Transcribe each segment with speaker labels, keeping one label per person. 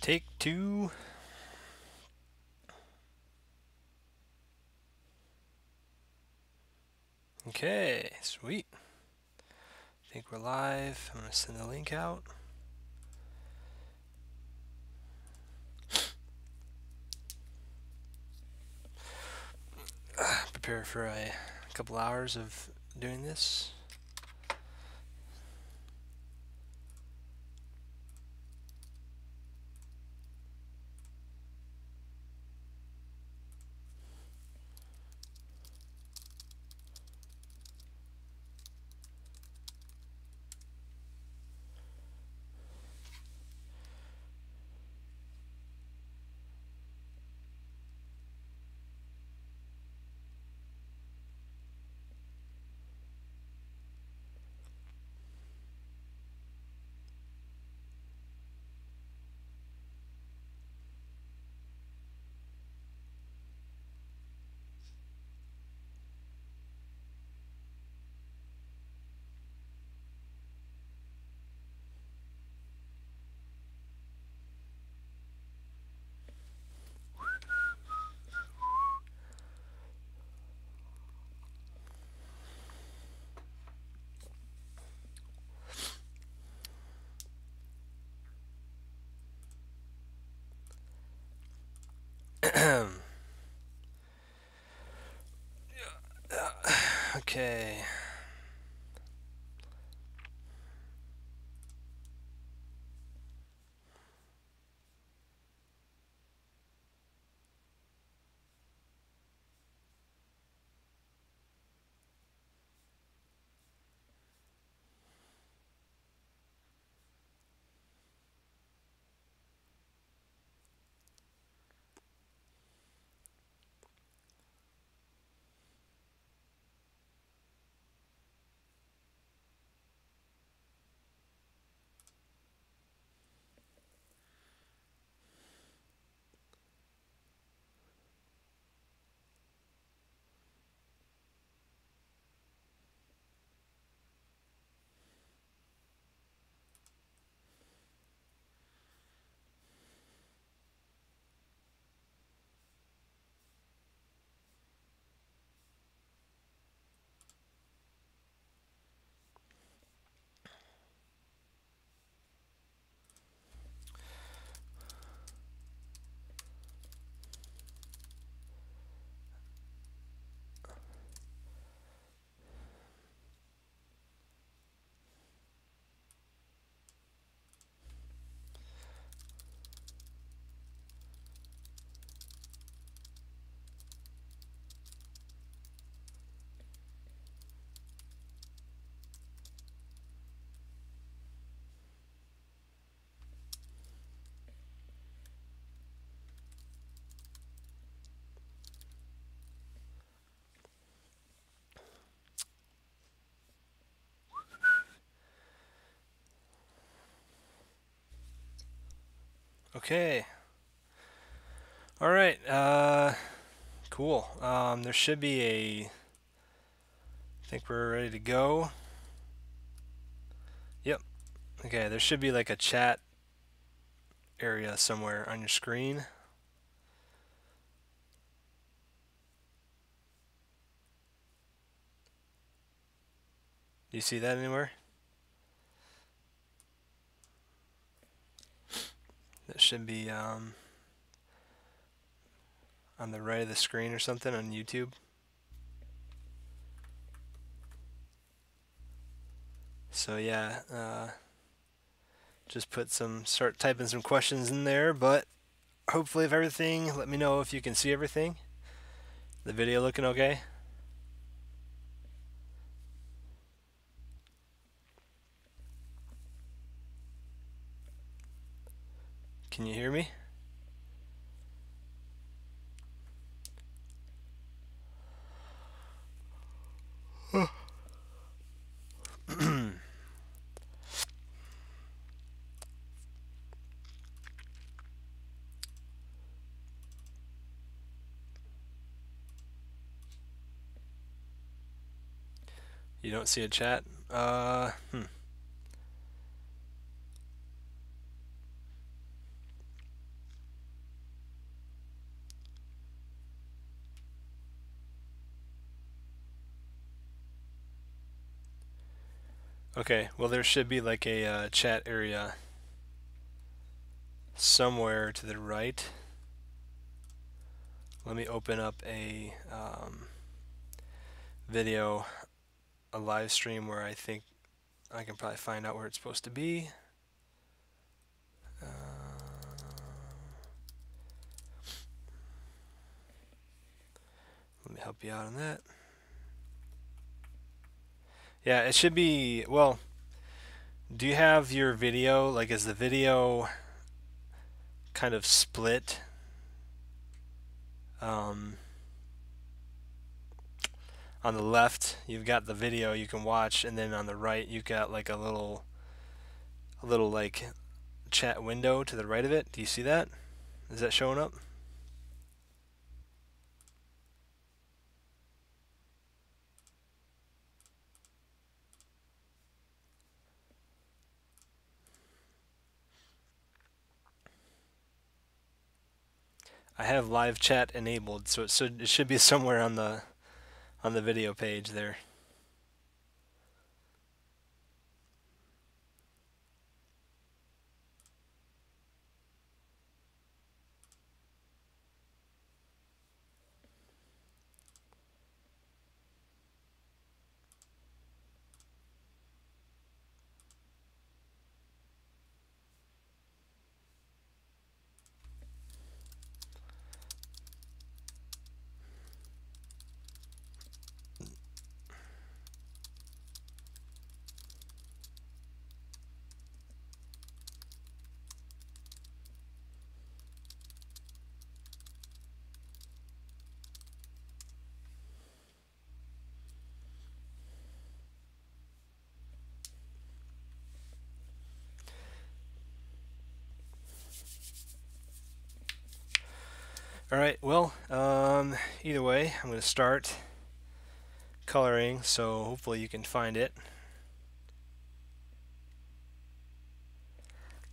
Speaker 1: Take two. Okay, sweet. I think we're live. I'm going to send the link out. Prepare for a couple hours of doing this. Okay. Okay. All right. Cool. There should be a. I think we're ready to go. Yep. Okay. There should be like a chat area somewhere on your screen. Do you see that anywhere? That should be on the right of the screen or something on YouTube. So yeah, just start typing some questions in there, but hopefully if everything, let me know if you can see everything. The video looking okay? Can you hear me? You don't see a chat? Okay, well there should be like a chat area somewhere to the right. Let me open up a video, a live stream where I think I can probably find out where it's supposed to be. Let me help you out on that. Yeah, it should be, well, do you have your video, like is the video kind of split? On the left, you've got the video you can watch, and then on the right, you've got like a little like chat window to the right of it. Do you see that? Is that showing up? I have live chat enabled, so it should be somewhere on the video page there. All right, well, either way, I'm going to start coloring, so hopefully you can find it.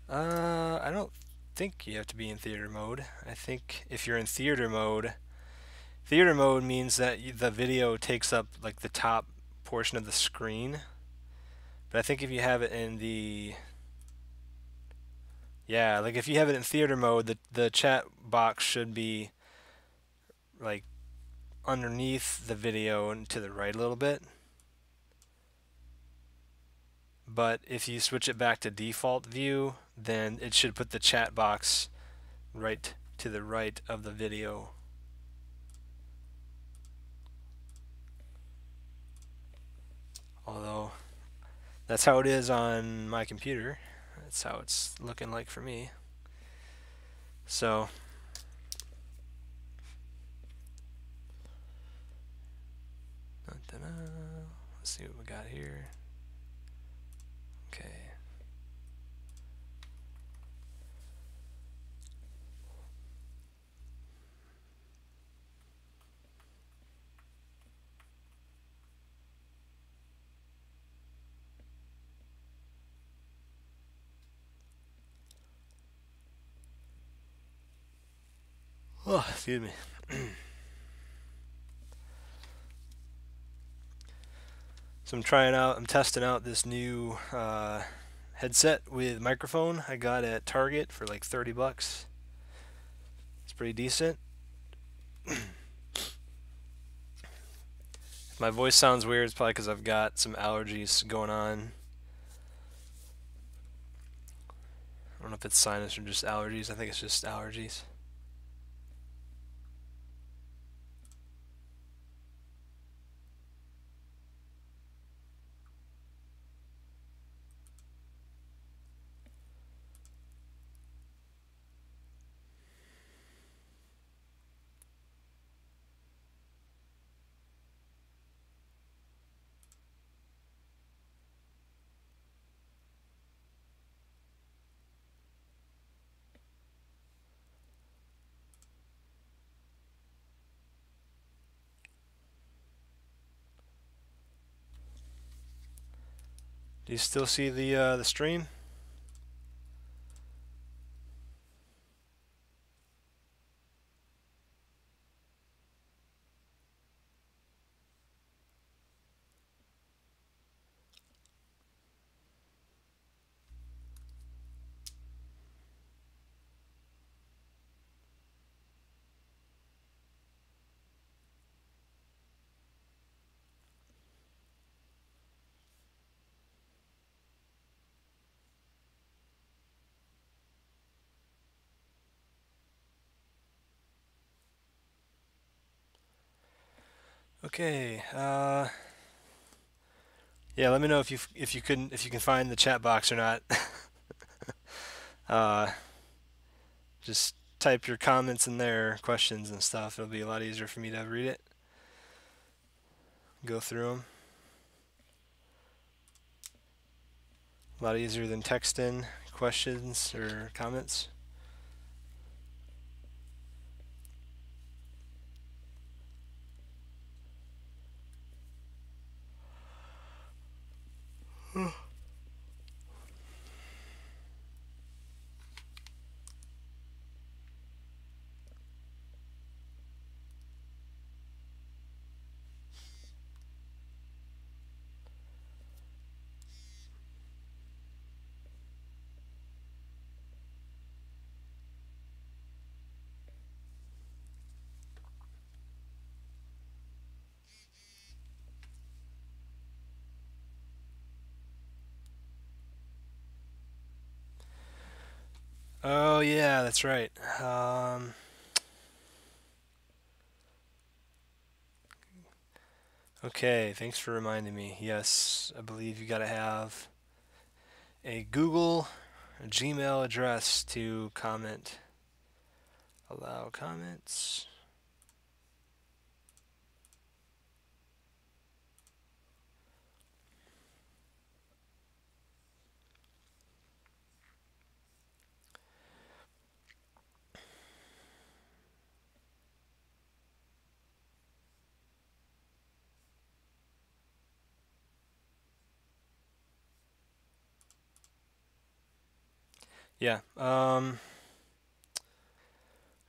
Speaker 1: I don't think you have to be in theater mode. I think if you're in theater mode means that the video takes up like the top portion of the screen. But I think if you have it in the, yeah, like if you have it in theater mode, the chat box should be like underneath the video and to the right a little bit. But if you switch it back to default view, then it should put the chat box right to the right of the video. Although that's how it is on my computer. That's how it's looking like for me. So let's see what we got here. Okay. Oh, excuse me. So I'm testing out this new headset with microphone I got at Target for like 30 bucks. It's pretty decent. If my voice sounds weird, it's probably because I've got some allergies going on. I don't know if it's sinus or just allergies. I think it's just allergies. Do you still see the stream? Okay. Yeah, let me know if you can find the chat box or not. uh, just type your comments in there, questions and stuff. It'll be a lot easier for me to read it, go through them. A lot easier than texting questions or comments. Oh yeah, that's right. Okay, thanks for reminding me. Yes, I believe you gotta have a Gmail address to comment. Allow comments. Yeah.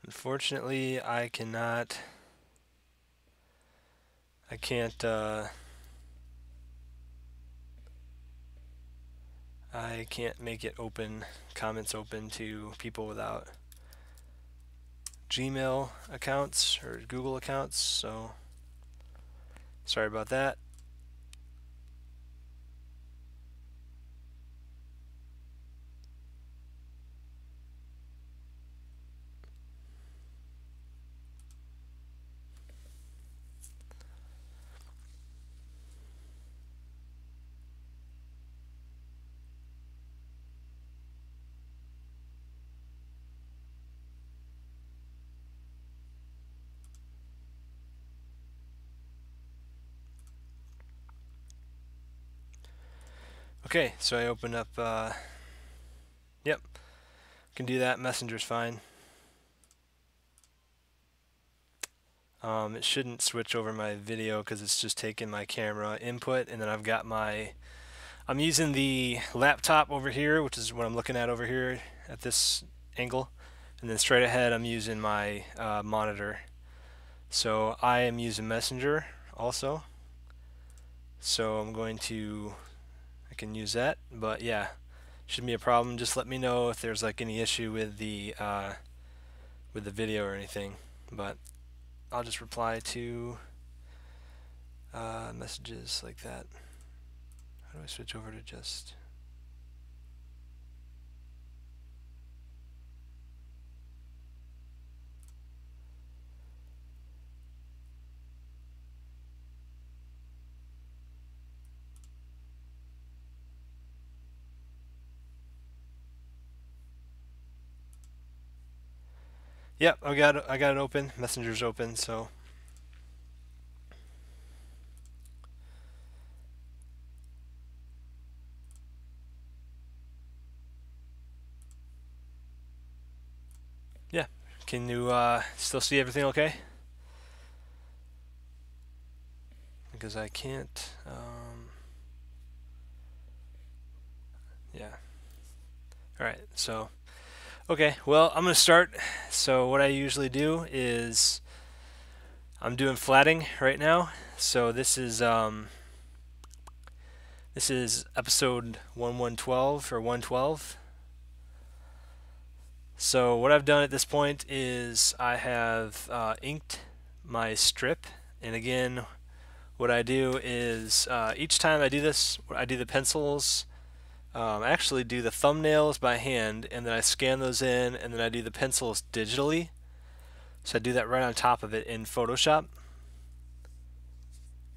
Speaker 1: Unfortunately, I cannot. I can't. I can't make it open. Comments open to people without Gmail accounts or Google accounts. So sorry about that. Okay, so I open up. Yep, can do that. Messenger's fine. It shouldn't switch over my video because it's just taking my camera input, and then I've got I'm using the laptop over here, which is what I'm looking at over here at this angle, and then straight ahead I'm using my monitor. So I am using Messenger also. So I can use that, but yeah, shouldn't be a problem. Just let me know if there's like any issue with the video or anything. But I'll just reply to messages like that. How do I switch over to just... Yep, I got it open. Messenger's open, so yeah. Can you still see everything okay? Because I can't. Yeah. All right. So, okay. Well, I'm gonna start. So what I usually do is I'm doing flatting right now. So this is episode 1112 or 112. So what I've done at this point is I have inked my strip, and again, what I do is each time I do this, I do the pencils. I actually do the thumbnails by hand, and then I scan those in, and then I do the pencils digitally. So I do that right on top of it in Photoshop.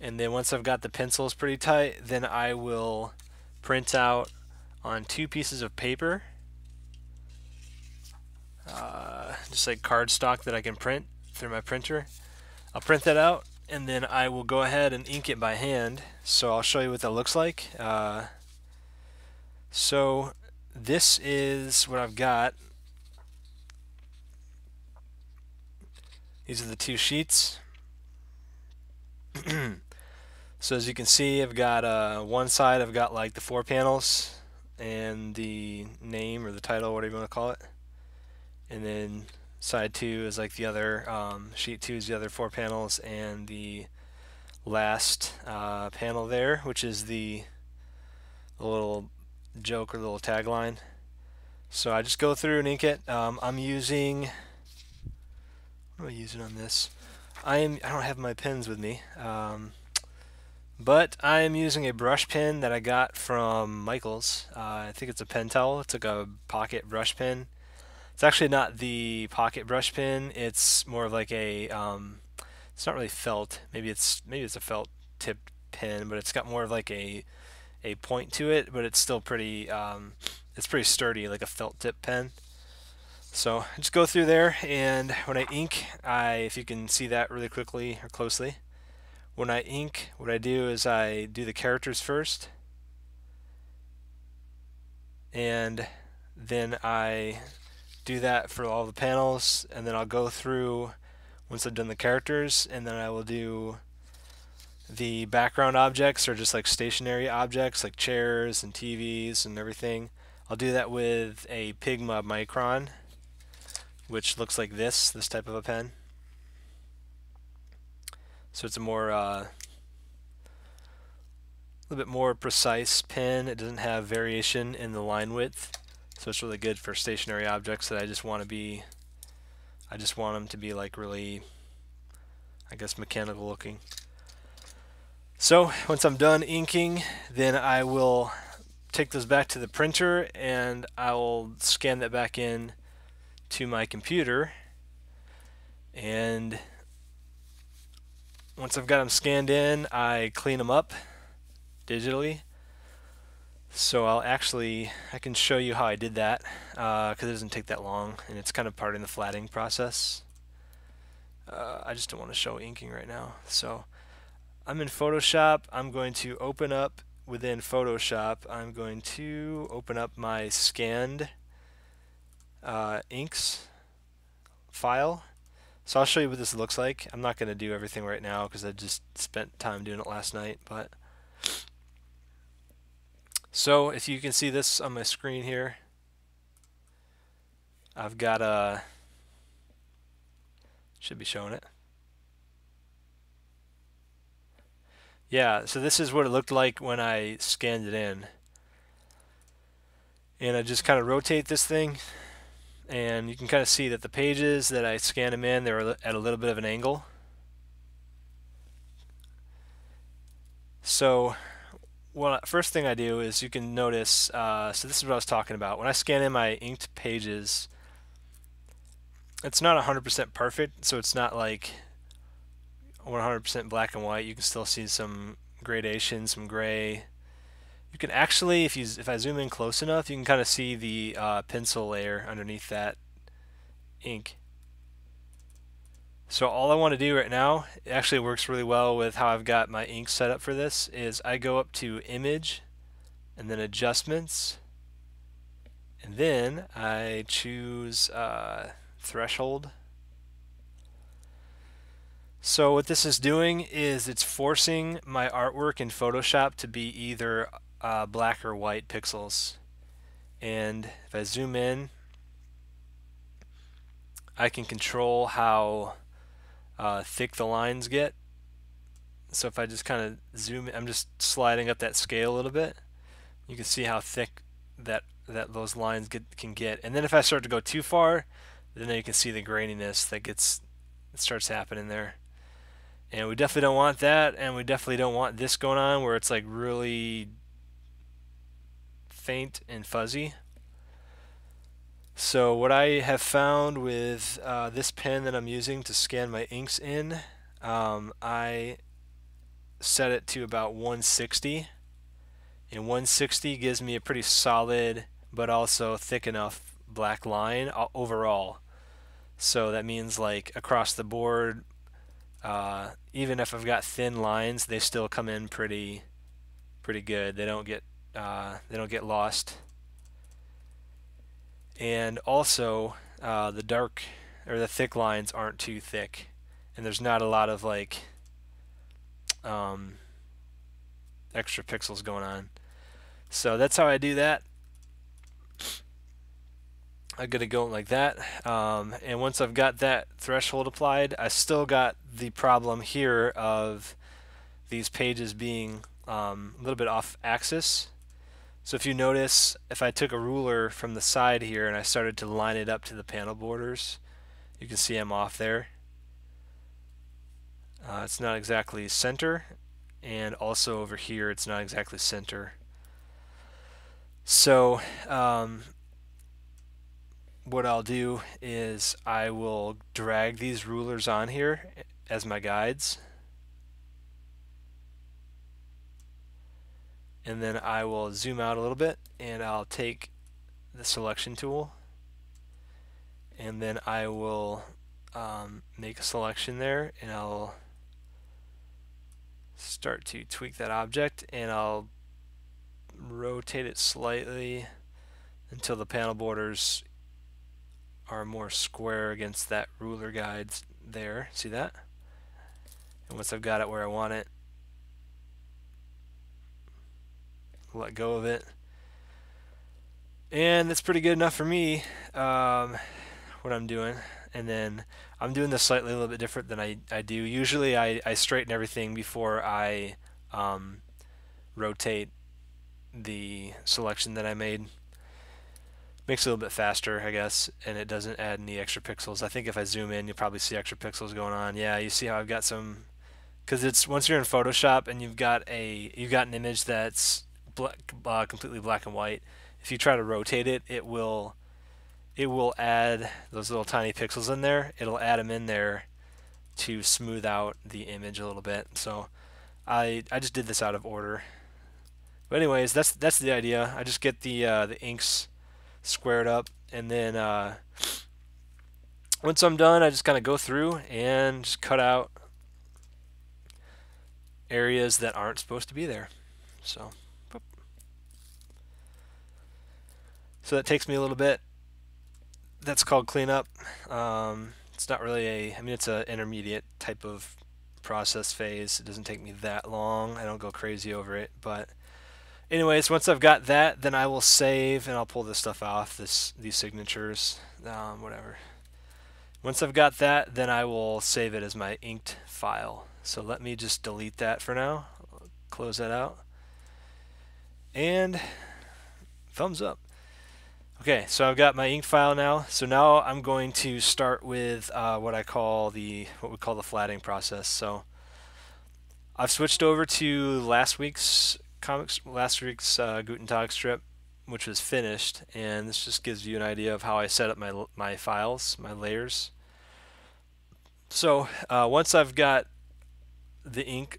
Speaker 1: And then once I've got the pencils pretty tight, then I will print out on 2 pieces of paper, just like cardstock that I can print through my printer. I'll print that out, and then I will go ahead and ink it by hand. So I'll show you what that looks like. So this is what I've got. These are the 2 sheets. So as you can see, I've got one side, I've got like the 4 panels and the name or the title, whatever you want to call it. And then side 2 is like the other, sheet 2 is the other 4 panels, and the last panel there, which is the little joke or little tagline. So I just go through and ink it. I'm using, what am I using on this? I don't have my pens with me, but I am using a brush pen that I got from Michael's. I think it's a Pentel. It's like a pocket brush pen. It's actually not the pocket brush pen. It's more of like a, it's not really felt. Maybe it's a felt tipped pen, but it's got more of like a point to it. But it's still pretty, it's pretty sturdy, like a felt tip pen. So I just go through there, and when I ink, if you can see that really quickly or closely, when I ink, what I do is I do the characters first, and then I do that for all the panels, and then I'll go through once I've done the characters, and then I will do the background objects, or just like stationary objects like chairs and TVs and everything. I'll do that with a Pigma Micron, which looks like this type of a pen. So it's a more a little bit more precise pen. It doesn't have variation in the line width, so it's really good for stationary objects that I just want them to be like really, I guess, mechanical looking. So once I'm done inking, then I will take those back to the printer, and I will scan that back in to my computer. And once I've got them scanned in, I clean them up digitally. So I can show you how I did that, because it doesn't take that long, and it's kind of part in the flattening process. I just don't want to show inking right now. So I'm in Photoshop. I'm going to open up within Photoshop. I'm going to open up my scanned inks file. So I'll show you what this looks like. I'm not going to do everything right now because I just spent time doing it last night. But so if you can see this on my screen here, I've got should be showing it. Yeah, so this is what it looked like when I scanned it in. And I just kind of rotate this thing, and you can kind of see that the pages that I scan them in, they're at a little bit of an angle. So first thing I do is, you can notice, so this is what I was talking about. When I scan in my inked pages, it's not 100% perfect, so it's not like 100% black and white. You can still see some gradation, some gray. You can actually, if I zoom in close enough, you can kind of see the pencil layer underneath that ink. So all I want to do right now, it actually works really well with how I've got my ink set up for this, is I go up to Image and then Adjustments, and then I choose Threshold. So what this is doing is it's forcing my artwork in Photoshop to be either black or white pixels. And if I zoom in, I can control how thick the lines get. So if I just kind of zoom in, I'm just sliding up that scale a little bit. You can see how thick that those lines can get. And then if I start to go too far, then you can see the graininess that starts happening there. And we definitely don't want that, and we definitely don't want this going on where it's like really faint and fuzzy. So what I have found with this pen that I'm using to scan my inks in, I set it to about 160, and 160 gives me a pretty solid but also thick enough black line overall. So that means like across the board, even if I've got thin lines, they still come in pretty good. They don't get lost. And also, the dark or the thick lines aren't too thick, and there's not a lot of like extra pixels going on. So that's how I do that. I'm gonna go like that, and once I've got that threshold applied, I still got the problem here of these pages being a little bit off axis. So if you notice, if I took a ruler from the side here and I started to line it up to the panel borders, you can see I'm off there. It's not exactly center, and also over here it's not exactly center. So what I'll do is I will drag these rulers on here as my guides, and then I will zoom out a little bit and I'll take the selection tool, and then I will make a selection there, and I'll start to tweak that object, and I'll rotate it slightly until the panel borders are more square against that ruler guides there. See that? And once I've got it where I want it, let go of it. And that's pretty good enough for me, what I'm doing. And then I'm doing this slightly a little bit different than I do. Usually I straighten everything before I rotate the selection that I made. Makes it a little bit faster, I guess, and it doesn't add any extra pixels. I think if I zoom in, you'll probably see extra pixels going on. Yeah, you see how I've got some, because it's once you're in Photoshop and you've got an image that's completely black and white. If you try to rotate it, it will add those little tiny pixels in there. It'll add them in there to smooth out the image a little bit. So I just did this out of order. But anyways, that's the idea. I just get the inks squared up, and then once I'm done, I just kind of go through and just cut out areas that aren't supposed to be there. So that takes me a little bit. That's called cleanup. It's not really it's an intermediate type of process phase. It doesn't take me that long. I don't go crazy over it, but anyways, once I've got that, then I will save, and I'll pull this stuff off, these signatures, whatever. Once I've got that, then I will save it as my inked file. So let me just delete that for now. Close that out. And thumbs up. Okay, so I've got my inked file now. So now I'm going to start with what we call the flattening process. So I've switched over to last week's Guten Tag strip, which was finished, and this just gives you an idea of how I set up my files, my layers. So once I've got the ink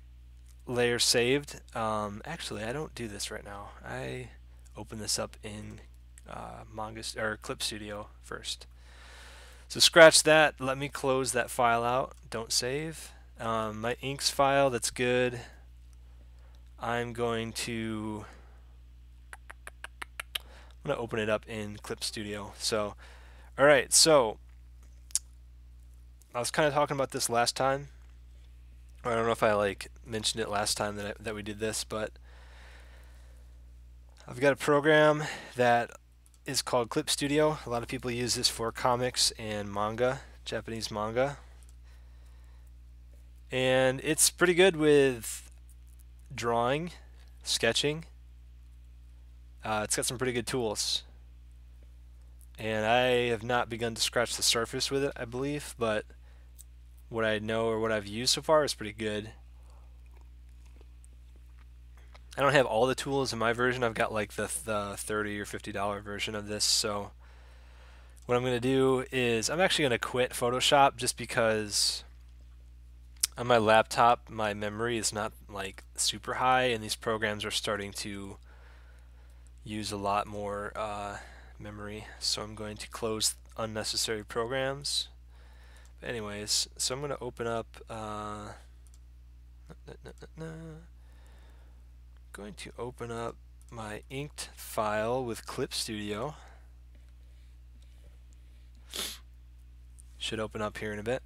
Speaker 1: layer saved, actually I don't do this right now. I open this up in Clip Studio first. So scratch that. Let me close that file out. Don't save. My inks file, that's good. I'm going to open it up in Clip Studio. So, all right. So I was kind of talking about this last time. I don't know if I mentioned it last time that we did this, but I've got a program that is called Clip Studio. A lot of people use this for comics and manga, Japanese manga. And it's pretty good with drawing, sketching. It's got some pretty good tools. And I have not begun to scratch the surface with it, I believe, but what I know or what I've used so far is pretty good. I don't have all the tools in my version. I've got like the $30 or $50 version of this. So what I'm going to do is I'm actually going to quit Photoshop just because On my laptop, my memory is not like super high, and these programs are starting to use a lot more memory. So I'm going to close unnecessary programs. But anyways, so I'm going to open up. Going to open up my inked file with Clip Studio. Should open up here in a bit.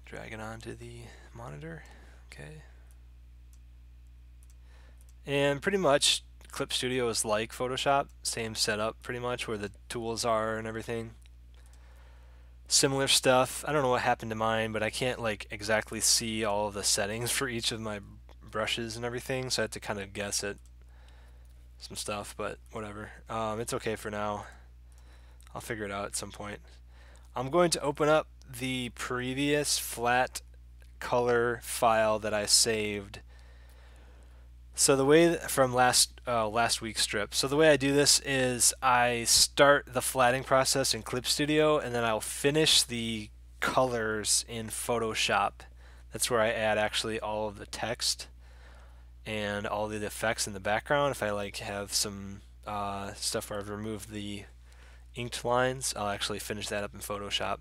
Speaker 1: Drag it onto the monitor. Okay. And pretty much Clip Studio is like Photoshop, same setup pretty much, where the tools are and everything. Similar stuff. I don't know what happened to mine, but I can't like exactly see all of the settings for each of my brushes and everything, so I had to kind of guess at some stuff, but whatever. It's okay for now. I'll figure it out at some point. I'm going to open up the previous flat color file that I saved. So the way from last week's strip. So the way I do this is I start the flatting process in Clip Studio, and then I'll finish the colors in Photoshop. That's where I add actually all of the text and all the effects in the background. If I like have some stuff where I've removed the inked lines, I'll actually finish that up in Photoshop.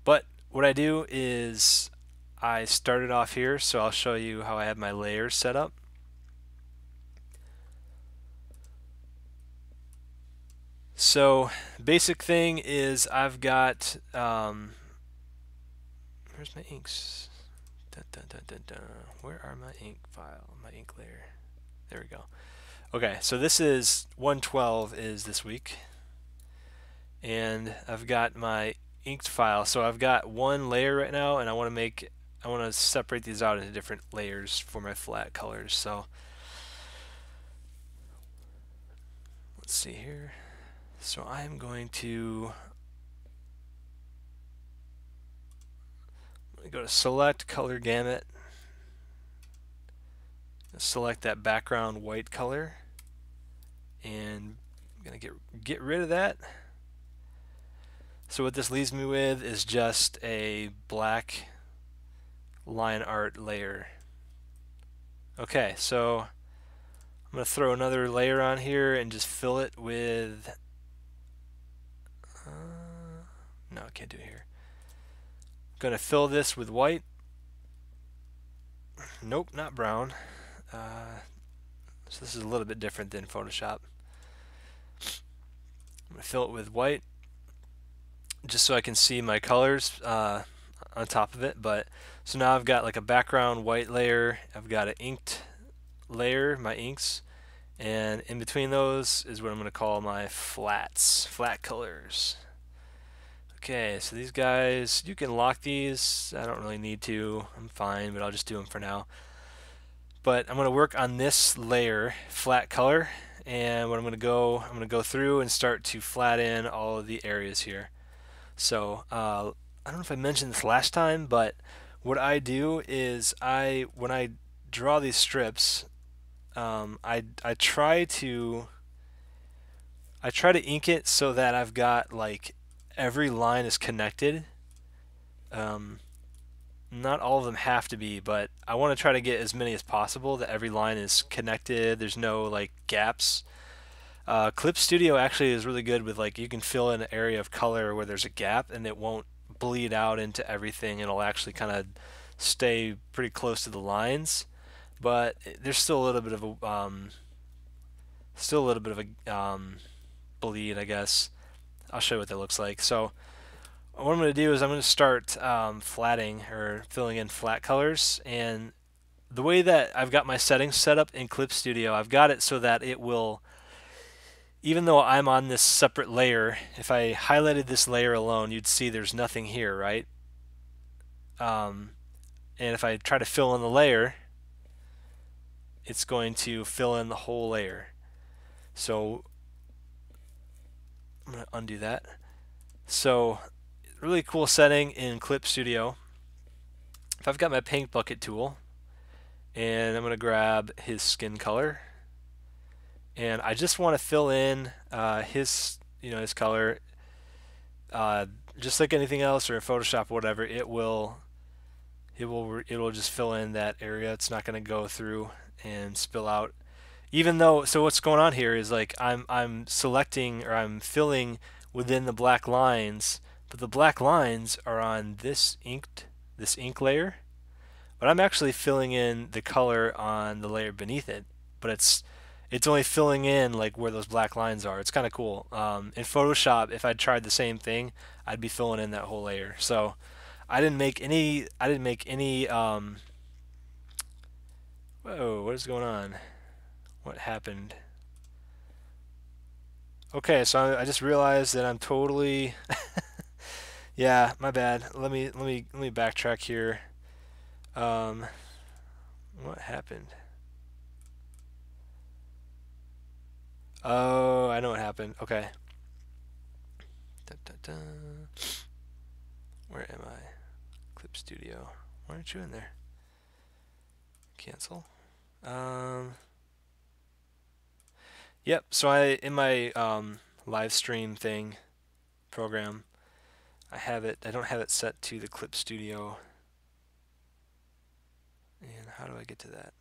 Speaker 1: But what I do is I start it off here, so I'll show you how I have my layers set up. So basic thing is I've got where's my inks? Dun, dun, dun, dun, dun. Where are my ink file? My ink layer. There we go. Okay, so this is 112 is this week, and I've got my inked file. So I've got one layer right now, and I want to separate these out into different layers for my flat colors. So let's see here. So I'm going to go to select color gamut, select that background white color, and I'm going to get rid of that. So what this leaves me with is just a black line art layer. Okay, so I'm going to throw another layer on here and just fill it with no, I can't do it here. I'm going to fill this with white. Nope, not brown. So this is a little bit different than Photoshop. I'm going to fill it with white just so I can see my colors on top of it. But so now I've got like a background white layer. I've got an inked layer, my inks, and in between those is what I'm going to call my flats, flat colors. Okay, so these guys, you can lock these. I don't really need to. I'm fine, but I'll just do them for now. But I'm going to work on this layer, flat color, and what I'm going to go through and start to flatten all of the areas here. So I don't know if I mentioned this last time, but what I do is when I draw these strips, I try to ink it so that I've got like every line is connected. Not all of them have to be, but I want to try to get as many as possible that every line is connected. There's no like gaps. Clip Studio actually is really good with like you can fill in an area of color where there's a gap and it won't bleed out into everything. It'll actually kind of stay pretty close to the lines, but there's still a little bit of a bleed, I guess. I'll show you what that looks like. So what I'm going to do is I'm going to start flatting or filling in flat colors, and the way that I've got my settings set up in Clip Studio, I've got it so that it will, even though I'm on this separate layer, if I highlighted this layer alone, you'd see there's nothing here, right? And if I try to fill in the layer, it's going to fill in the whole layer. So I'm going to undo that. So really cool setting in Clip Studio. If I've got my paint bucket tool, and I'm going to grab his skin color, and I just want to fill in his color. just like anything else or in Photoshop or whatever, it'll just fill in that area. It's not going to go through and spill out. Even though, so what's going on here is like I'm selecting or I'm filling within the black lines, but the black lines are on this ink layer, but I'm actually filling in the color on the layer beneath it, but it's only filling in like where those black lines are. It's kind of cool. In Photoshop, if I'd tried the same thing, I'd be filling in that whole layer. So I didn't make any. Whoa, what is going on? What happened? Okay, so I just realized that I'm totally. Yeah, my bad. Let me backtrack here. Um, what happened? Oh, I know what happened. Okay. Dun, dun, dun. Where am I? Clip Studio. Why aren't you in there? Cancel. Yep. So in my live stream thing program, I have it. I don't have it set to the Clip Studio. And how do I get to that?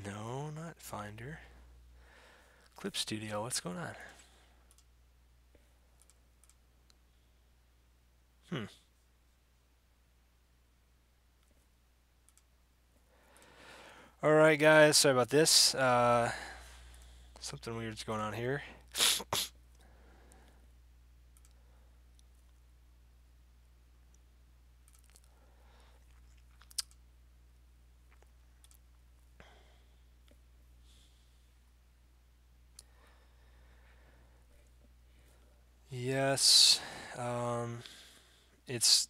Speaker 1: No, not Finder. Clip Studio. What's going on? Alright guys, sorry about this. Something weird's going on here. Yes, it's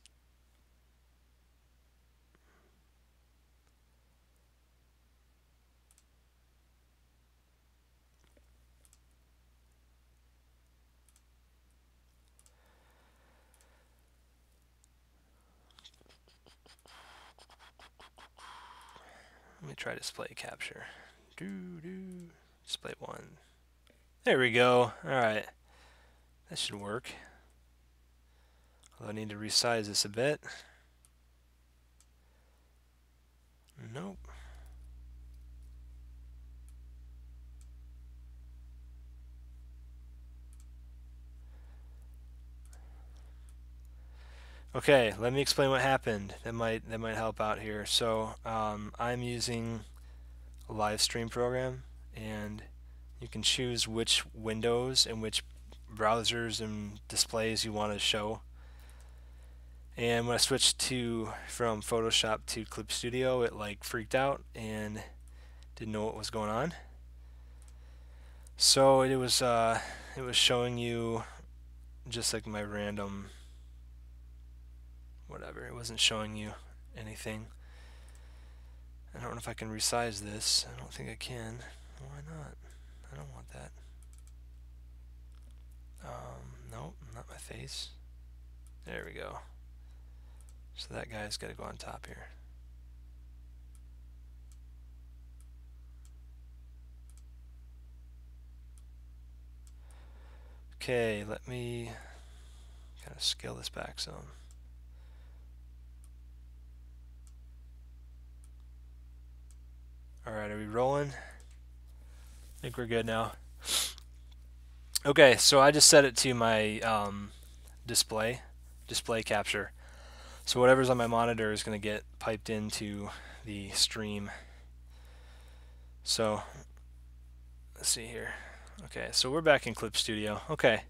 Speaker 1: let me try display capture. Display 1. There we go. Alright. That should work. Although I need to resize this a bit. Nope. Okay, let me explain what happened. That might help out here. So I'm using a live stream program, and you can choose which windows and which browsers and displays you want to show. And when I switched from Photoshop to Clip Studio, it like freaked out and didn't know what was going on. So it was showing you just like my random whatever. It wasn't showing you anything. I don't know if I can resize this. I don't think I can. Why not? I don't want that. Nope, not my face. There we go. So that guy's got to go on top here. Okay, let me kind of scale this back some. Alright, are we rolling? I think we're good now. Okay, so I just set it to my display capture. So whatever's on my monitor is going to get piped into the stream. So let's see here. Okay, so we're back in Clip Studio. Okay.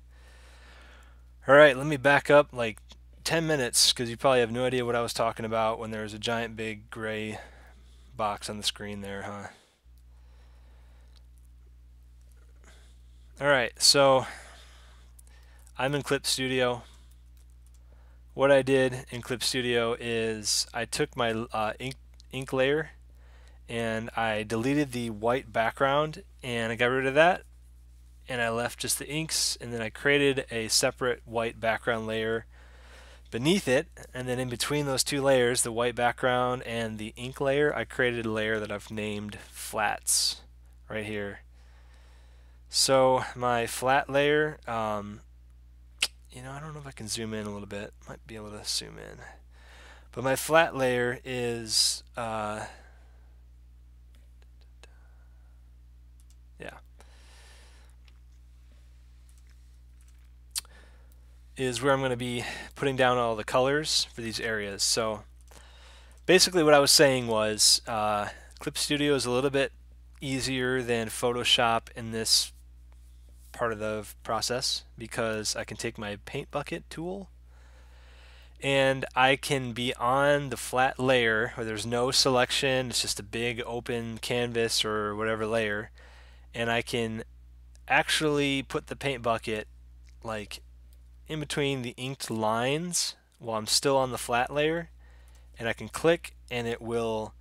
Speaker 1: Alright, let me back up like 10 minutes because you probably have no idea what I was talking about when there was a giant big gray box on the screen there, huh? Alright, so I'm in Clip Studio. What I did in Clip Studio is I took my ink layer and I deleted the white background and I got rid of that, and I left just the inks, and then I created a separate white background layer beneath it, and then in between those two layers, the white background and the ink layer, I created a layer that I've named Flats. right here. So my flat layer, you know, I don't know if I can zoom in a little bit. Might be able to zoom in. But my flat layer is, yeah, is where I'm going to be putting down all the colors for these areas. So basically what I was saying was Clip Studio is a little bit easier than Photoshop in this part of the process because I can take my paint bucket tool and I can be on the flat layer where there's no selection, it's just a big open canvas or whatever layer, and I can actually put the paint bucket like in between the inked lines while I'm still on the flat layer, and I can click and it will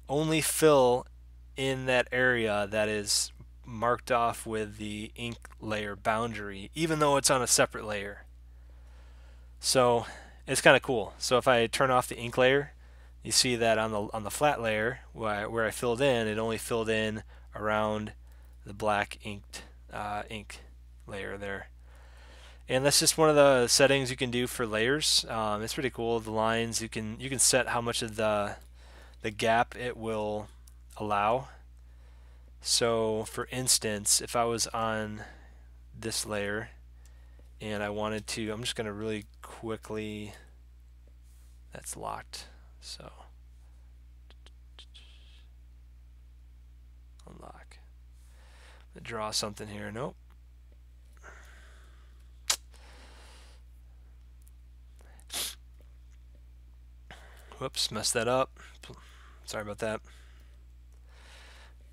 Speaker 1: only fill in that area that is marked off with the ink layer boundary, even though it's on a separate layer. So it's kind of cool. So if I turn off the ink layer, you see that on the flat layer where I filled in, it only filled in around the black inked ink layer there. And that's just one of the settings you can do for layers. It's pretty cool. The lines, you can set how much of the gap it will allow. So for instance, if I was on this layer and I wanted to, I'm just going to really quickly, that's locked, so unlock. I'm going to draw something here. Nope. Whoops, messed that up. Sorry about that.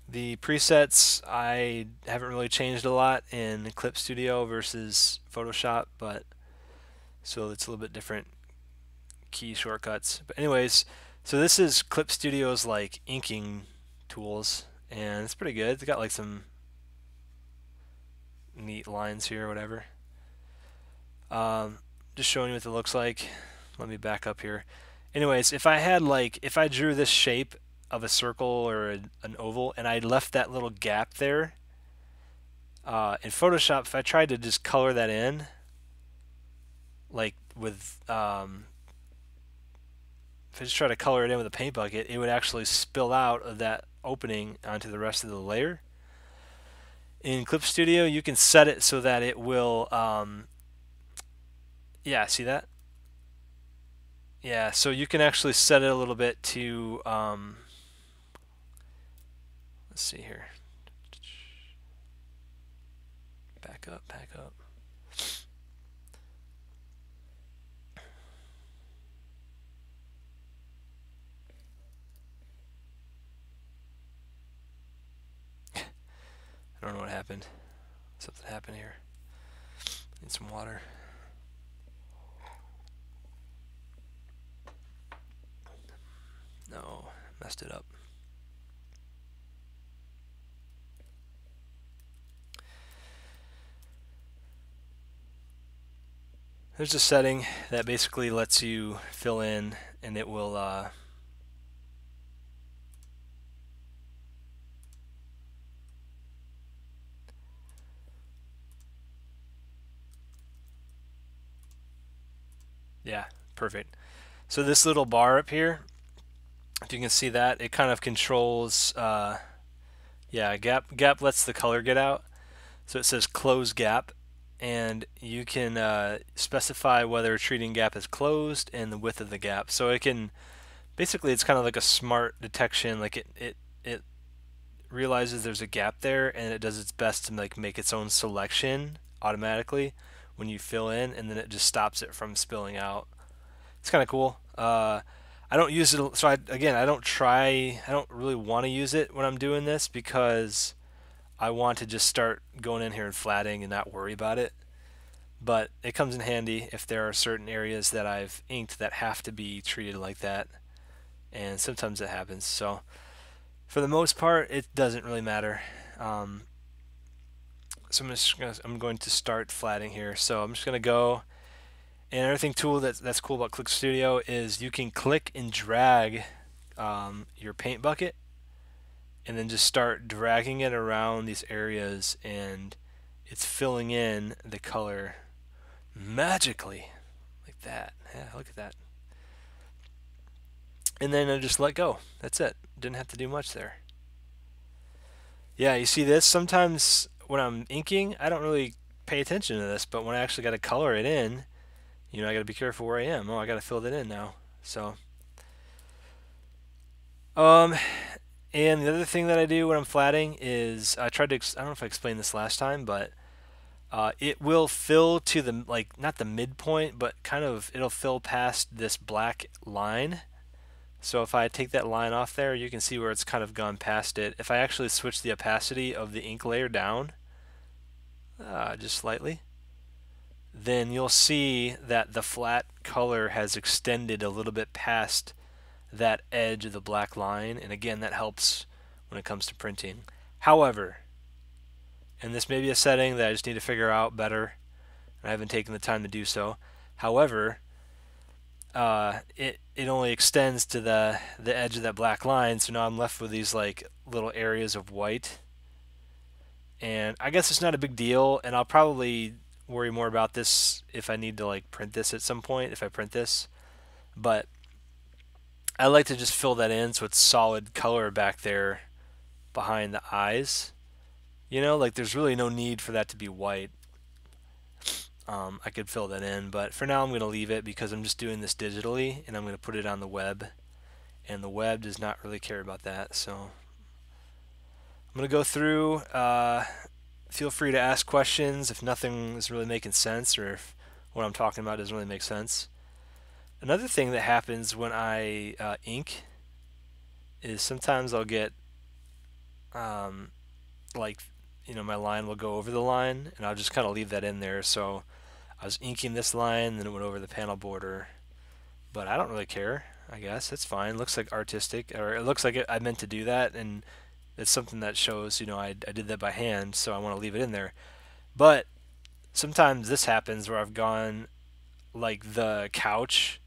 Speaker 1: The presets, I haven't really changed a lot in Clip Studio versus Photoshop, but so it's a little bit different key shortcuts. But anyways, so this is Clip Studio's like inking tools, and it's pretty good. It's got like some neat lines here or whatever. Just showing you what it looks like. Let me back up here. Anyways, if I drew this shape of a circle or an oval and I left that little gap there, in Photoshop, if I tried to just color that in, like with, if I just try to color it in with a paint bucket, it would actually spill out of that opening onto the rest of the layer. In Clip Studio, you can set it so that it will, yeah, see that? Yeah, so you can actually set it a little bit to, let's see here. Back up, back up. I don't know what happened. Something happened here. Need some water. No, messed it up. There's a setting that basically lets you fill in, and it will yeah, perfect. So this little bar up here, if you can see that, it kind of controls, yeah, gap lets the color get out. So it says close gap, and you can specify whether treating gap is closed and the width of the gap. So it can, basically it's kind of like a smart detection, like it realizes there's a gap there and it does its best to like make its own selection automatically when you fill in, and then it just stops it from spilling out. It's kind of cool. I don't use it, so again, I don't really want to use it when I'm doing this because I want to just start going in here and flatting and not worry about it. But it comes in handy if there are certain areas that I've inked that have to be treated like that, and sometimes it happens. So for the most part, it doesn't really matter. So I'm going to start flatting here. So I'm just going to go. And another thing tool that's cool about Clip Studio is you can click and drag your paint bucket, and then just start dragging it around these areas, and it's filling in the color magically like that. Yeah, look at that. And then I just let go. That's it. Didn't have to do much there. Yeah, you see this? Sometimes when I'm inking, I don't really pay attention to this, but when I actually got to color it in, I got to be careful where I am. Oh, I got to fill that in now. So, um, and the other thing that I do when I'm flatting is I tried to, I don't know if I explained this last time, but it will fill to the, like, not the midpoint, but kind of, it'll fill past this black line. So if I take that line off there, you can see where it's kind of gone past it. If I actually switch the opacity of the ink layer down, just slightly, then you'll see that the flat color has extended a little bit past that edge of the black line, and again, that helps when it comes to printing. However, and this may be a setting that I just need to figure out better, and I haven't taken the time to do so. However, it only extends to the edge of that black line, so now I'm left with these like little areas of white. And I guess it's not a big deal, and I'll probably worry more about this if I need to like print this at some point, if I print this. But I like to just fill that in so it's solid color back there behind the eyes. Like there's really no need for that to be white. I could fill that in, but for now I'm going to leave it because I'm just doing this digitally, and I'm going to put it on the web, and the web does not really care about that. So I'm going to go through. Feel free to ask questions if nothing is really making sense, or if what I'm talking about doesn't really make sense. Another thing that happens when I ink is sometimes I'll get like my line will go over the line, and I'll just kind of leave that in there. So I was inking this line, then it went over the panel border, but I don't really care. I guess it's fine. It looks like artistic, or it looks like I meant to do that, and it's something that shows I did that by hand, so I want to leave it in there. But sometimes this happens where I've gone like the couch,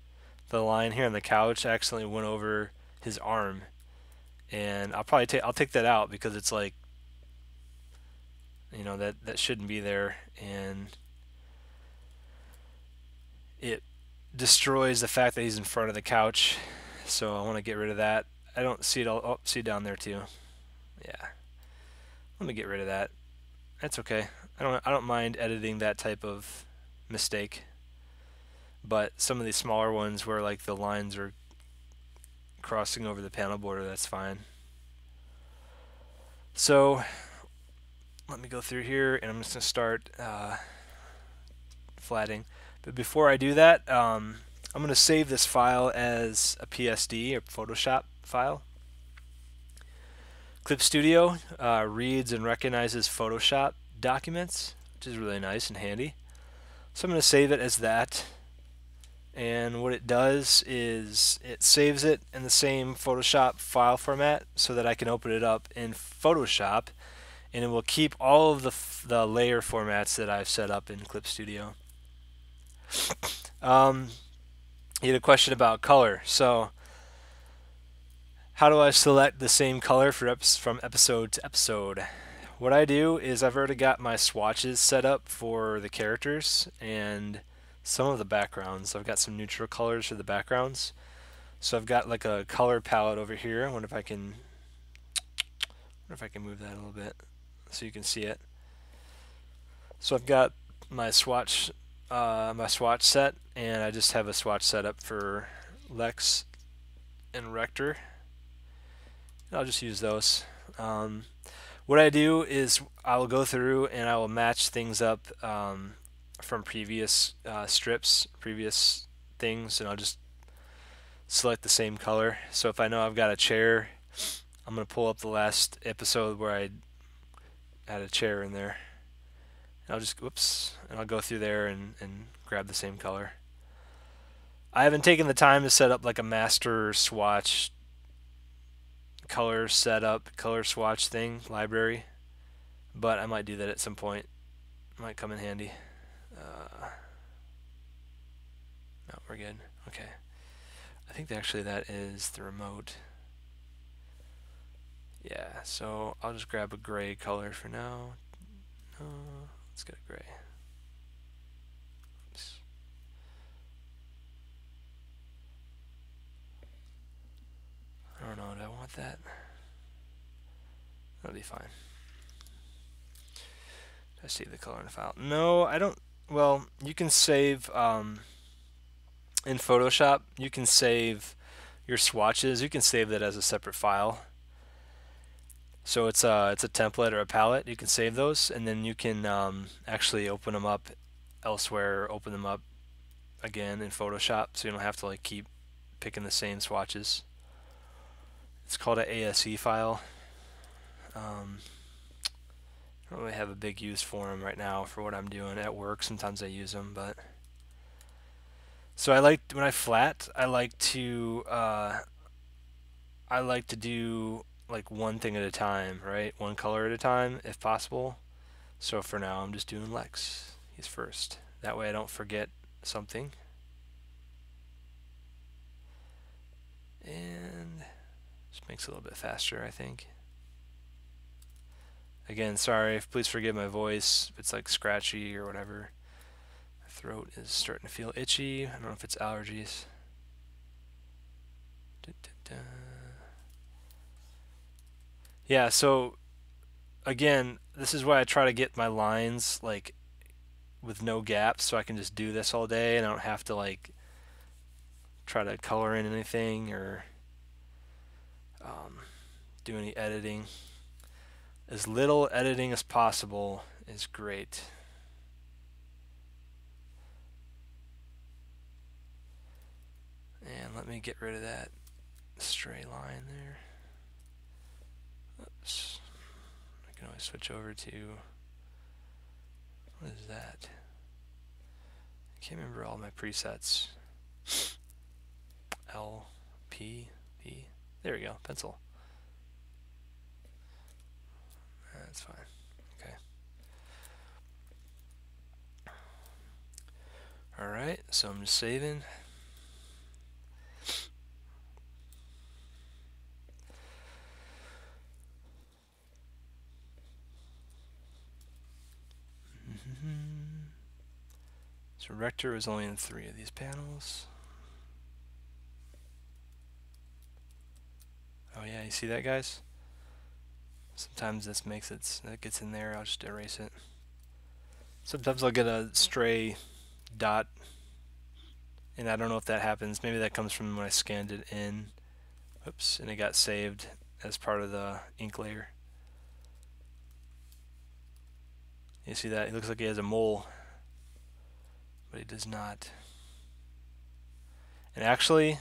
Speaker 1: the line here on the couch accidentally went over his arm, and I'll take that out because it's like that shouldn't be there, and it destroys the fact that he's in front of the couch. So I want to get rid of that. I don't see it all. Oh, see it down there too. Yeah, let me get rid of that. That's okay. I don't mind editing that type of mistake. But some of these smaller ones where like the lines are crossing over the panel border, that's fine. So let me go through here, and I'm just going to start flatting. But before I do that, I'm going to save this file as a PSD, or Photoshop file. Clip Studio reads and recognizes Photoshop documents, which is really nice and handy. So I'm going to save it as that. And what it does is it saves it in the same Photoshop file format so that I can open it up in Photoshop, and it will keep all of the layer formats that I've set up in Clip Studio. You had a question about color. So how do I select the same color from episode to episode? What I do is I've already got my swatches set up for the characters and some of the backgrounds. I've got some neutral colors for the backgrounds. So I've got like a color palette over here. I wonder if I can move that a little bit so you can see it. So I've got my swatch set, and I just have a swatch set up for Lex and Rector. I'll just use those. What I do is I will go through and I will match things up from previous strips, previous things, and I'll just select the same color. So if I know I've got a chair, I'm going to pull up the last episode where I had a chair in there. And I'll just, and I'll go through there and grab the same color. I haven't taken the time to set up like a master swatch color setup, color swatch thing, library, but I might do that at some point. It might come in handy. No, we're good. Okay. I think actually that is the remote. Yeah, so I'll just grab a gray color for now. No, let's get a gray. Oops. I don't know, do I want that? That'll be fine. Did I save the color in the file? No, I don't. Well, you can save in Photoshop. You can save your swatches. You can save that as a separate file. So it's a template or a palette. You can save those, and then you can actually open them up elsewhere, or open them up again in Photoshop, so you don't have to like keep picking the same swatches. It's called an ASE file. I don't really have a big use for them right now for what I'm doing at work. Sometimes I use them, but so I like when I flat. I like to do like one thing at a time, right? One color at a time, if possible. So for now, I'm just doing Lex. He's first. That way I don't forget something. And just makes it a little bit faster, I think. Again, sorry, please forgive my voice if it's like scratchy or whatever. My throat is starting to feel itchy. I don't know if it's allergies. Yeah, so again, this is why I try to get my lines like with no gaps so I can just do this all day and I don't have to like try to color in anything or do any editing. As little editing as possible is great. And let me get rid of that stray line there. Oops. I can always switch over to, what is that? I can't remember all my presets. L, P, P. There we go, pencil. That's fine. Okay. Alright, so I'm just saving. So Rector is only in 3 of these panels. Oh yeah, you see that, guys? Sometimes this makes it, that gets in there, I'll just erase it. Sometimes I'll get a stray dot, and I don't know if that happens. Maybe that comes from when I scanned it in. Oops, and it got saved as part of the ink layer. You see that? It looks like he has a mole, but he does not. And actually,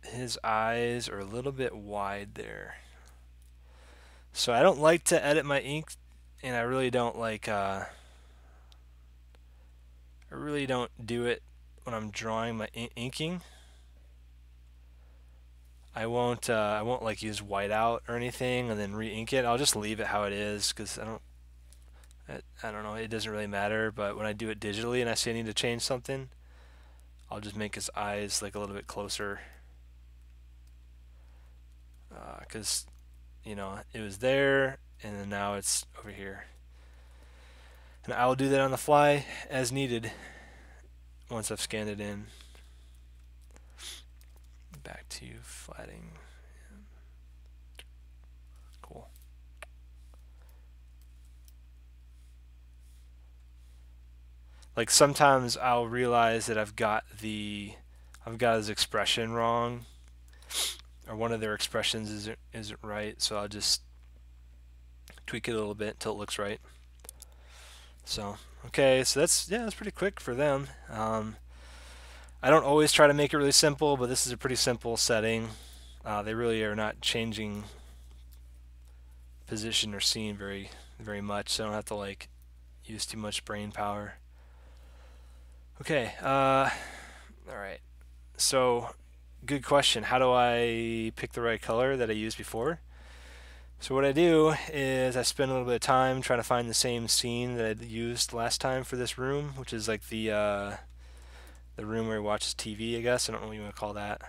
Speaker 1: his eyes are a little bit wide there. So I don't like to edit my ink, and I really don't like, I really don't do it when I'm drawing my inking. I won't like use whiteout or anything and then re-ink it. I'll just leave it how it is because I don't know, it doesn't really matter. But when I do it digitally and I see I need to change something, I'll just make his eyes like a little bit closer because you know it was there and then now it's over here. And I will do that on the fly as needed once I've scanned it in. Back to flatting. Cool. Like sometimes I'll realize that I've got his expression wrong, or one of their expressions isn't right, so I'll just tweak it a little bit until it looks right. So okay, so that's pretty quick for them. I don't always try to make it really simple, but this is a pretty simple setting. They really are not changing position or scene very much, so I don't have to like use too much brain power. Okay, alright. So, good question. How do I pick the right color that I used before? So what I do is I spend a little bit of time trying to find the same scene that I used last time for this room, which is like the room where he watches TV, I guess. I don't know what you want to call that.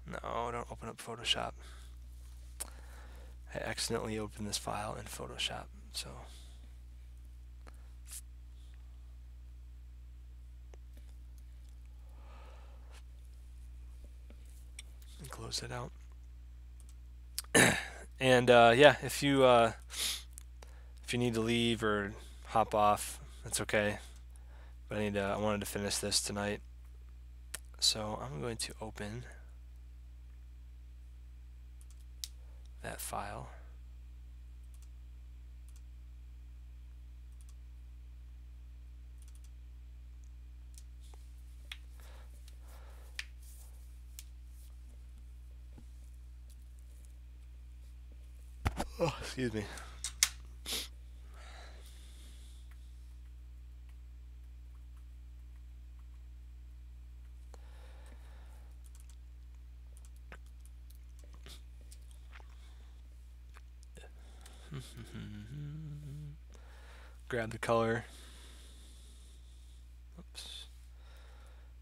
Speaker 1: No, don't open up Photoshop. I accidentally opened this file in Photoshop, so. Close it out. And yeah, if you need to leave or hop off, that's okay. But I wanted to finish this tonight, so I'm going to open that file. Oh, excuse me. Grab the color. Oops.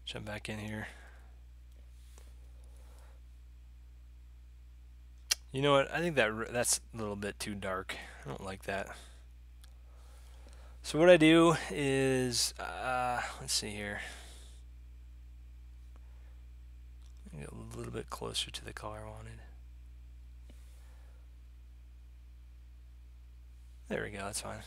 Speaker 1: Jump back in here. You know what? I think that's a little bit too dark. I don't like that. So what I do is, let's see here. Get a little bit closer to the color I wanted. There we go, that's fine.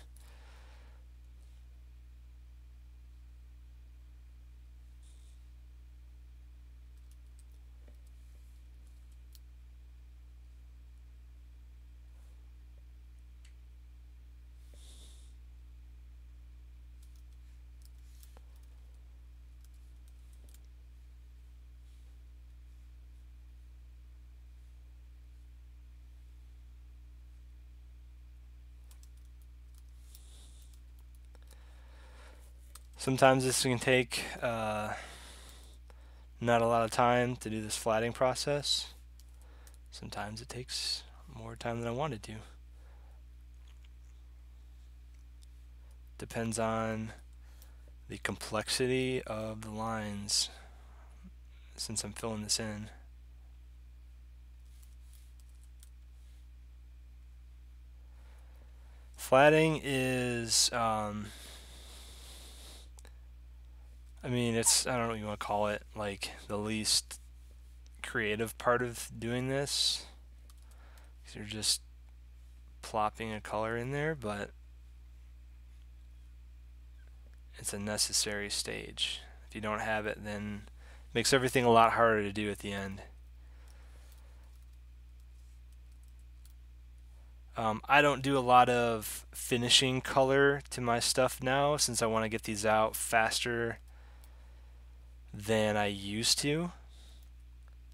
Speaker 1: Sometimes this can take not a lot of time to do this flatting process. Sometimes it takes more time than I wanted to. Depends on the complexity of the lines since I'm filling this in. Flatting is, I mean, it's, I don't know what you want to call it, like the least creative part of doing this. You're just plopping a color in there, but it's a necessary stage. If you don't have it, then it makes everything a lot harder to do at the end. I don't do a lot of finishing color to my stuff now since I want to get these out faster than I used to.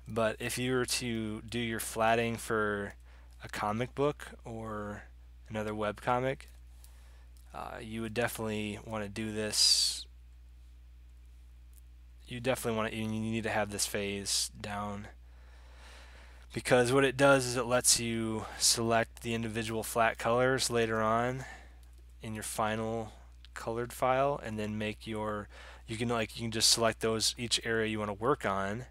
Speaker 1: But if you were to do your flatting for a comic book or another webcomic, you would definitely want to do this. You definitely want to, you need to have this phase down, because what it does is it lets you select the individual flat colors later on in your final colored file, and then make your, you can just select those, each area you want to work on,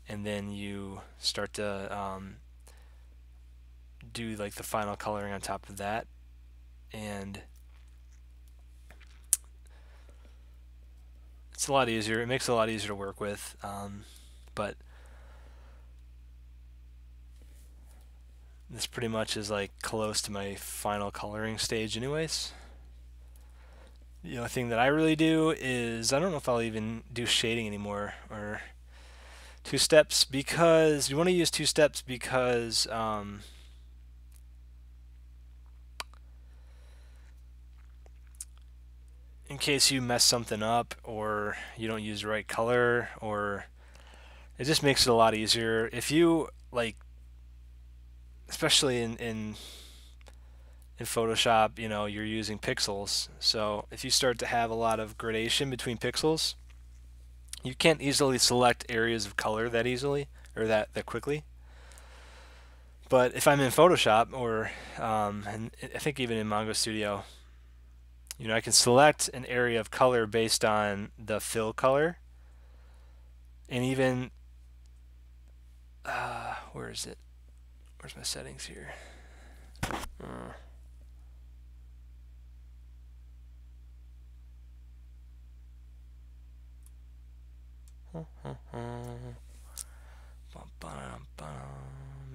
Speaker 1: and then you start to do like the final coloring on top of that. And it's a lot easier. It makes it a lot easier to work with. But this pretty much is like close to my final coloring stage anyways. The only thing that I really do is, I don't know if I'll even do shading anymore, or two steps, because you want to use two steps because in case you mess something up or you don't use the right color, or it just makes it a lot easier. If you like, especially in Photoshop, you know, you're using pixels, so if you start to have a lot of gradation between pixels, you can't easily select areas of color that easily, or that quickly. But if I'm in Photoshop, or and I think even in Mongo Studio, you know, I can select an area of color based on the fill color, and even Where is it? Where's my settings here?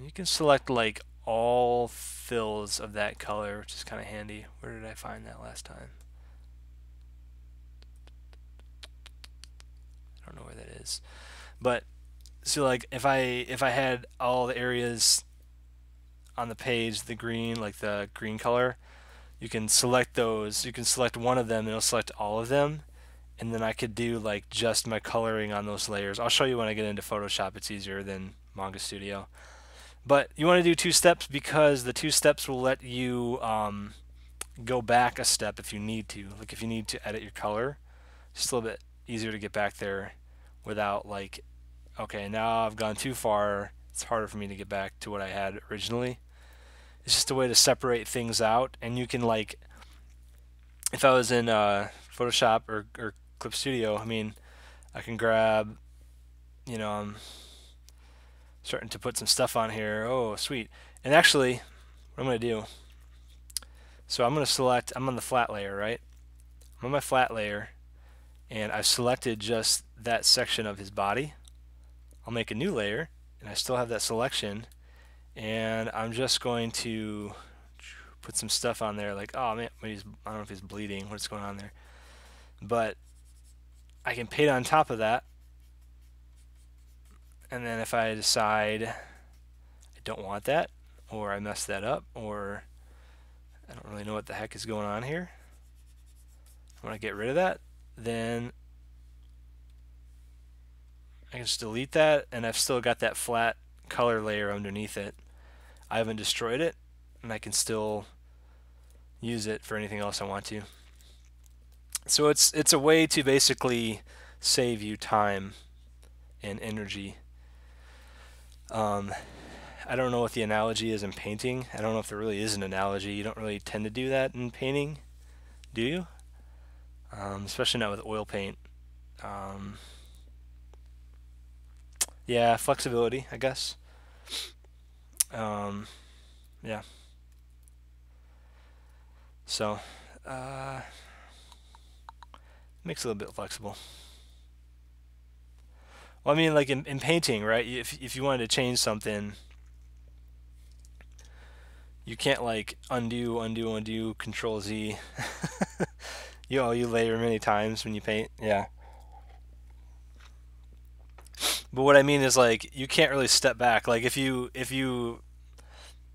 Speaker 1: You can select like all fills of that color, which is kind of handy. Where did I find that last time? I don't know where that is. But so like if I had all the areas on the page, the green, like the green color, you can select those. You can select one of them and it'll select all of them. And then I could do like just my coloring on those layers. I'll show you when I get into Photoshop. It's easier than Manga Studio. But you want to do 2 steps because the 2 steps will let you go back a step if you need to. Like if you need to edit your color, it's just a little bit easier to get back there without like, okay, now I've gone too far. It's harder for me to get back to what I had originally. It's just a way to separate things out, and you can like, if I was in Photoshop or Clip Studio, I mean, I can grab, I'm starting to put some stuff on here. Oh, sweet. And actually, what I'm going to do, so I'm going to select, I'm on the flat layer, right? I'm on my flat layer, and I've selected just that section of his body. I'll make a new layer, and I still have that selection, and I'm just going to put some stuff on there, like, oh man, I don't know if he's bleeding, what's going on there. But I can paint on top of that, and then if I decide I don't want that, or I messed that up, or I don't really know what the heck is going on here, I want to get rid of that, then I can just delete that, and I've still got that flat color layer underneath it. I haven't destroyed it, and I can still use it for anything else I want to. So it's a way to basically save you time and energy. I don't know what the analogy is in painting. I don't know if there really is an analogy. You don't really tend to do that in painting, do you? Especially not with oil paint. Yeah, flexibility, I guess. Yeah. So, makes it a little bit flexible. Well, I mean, like in painting, right? If you wanted to change something, you can't like undo, Control Z. You layer many times when you paint. Yeah. But what I mean is like you can't really step back. Like if you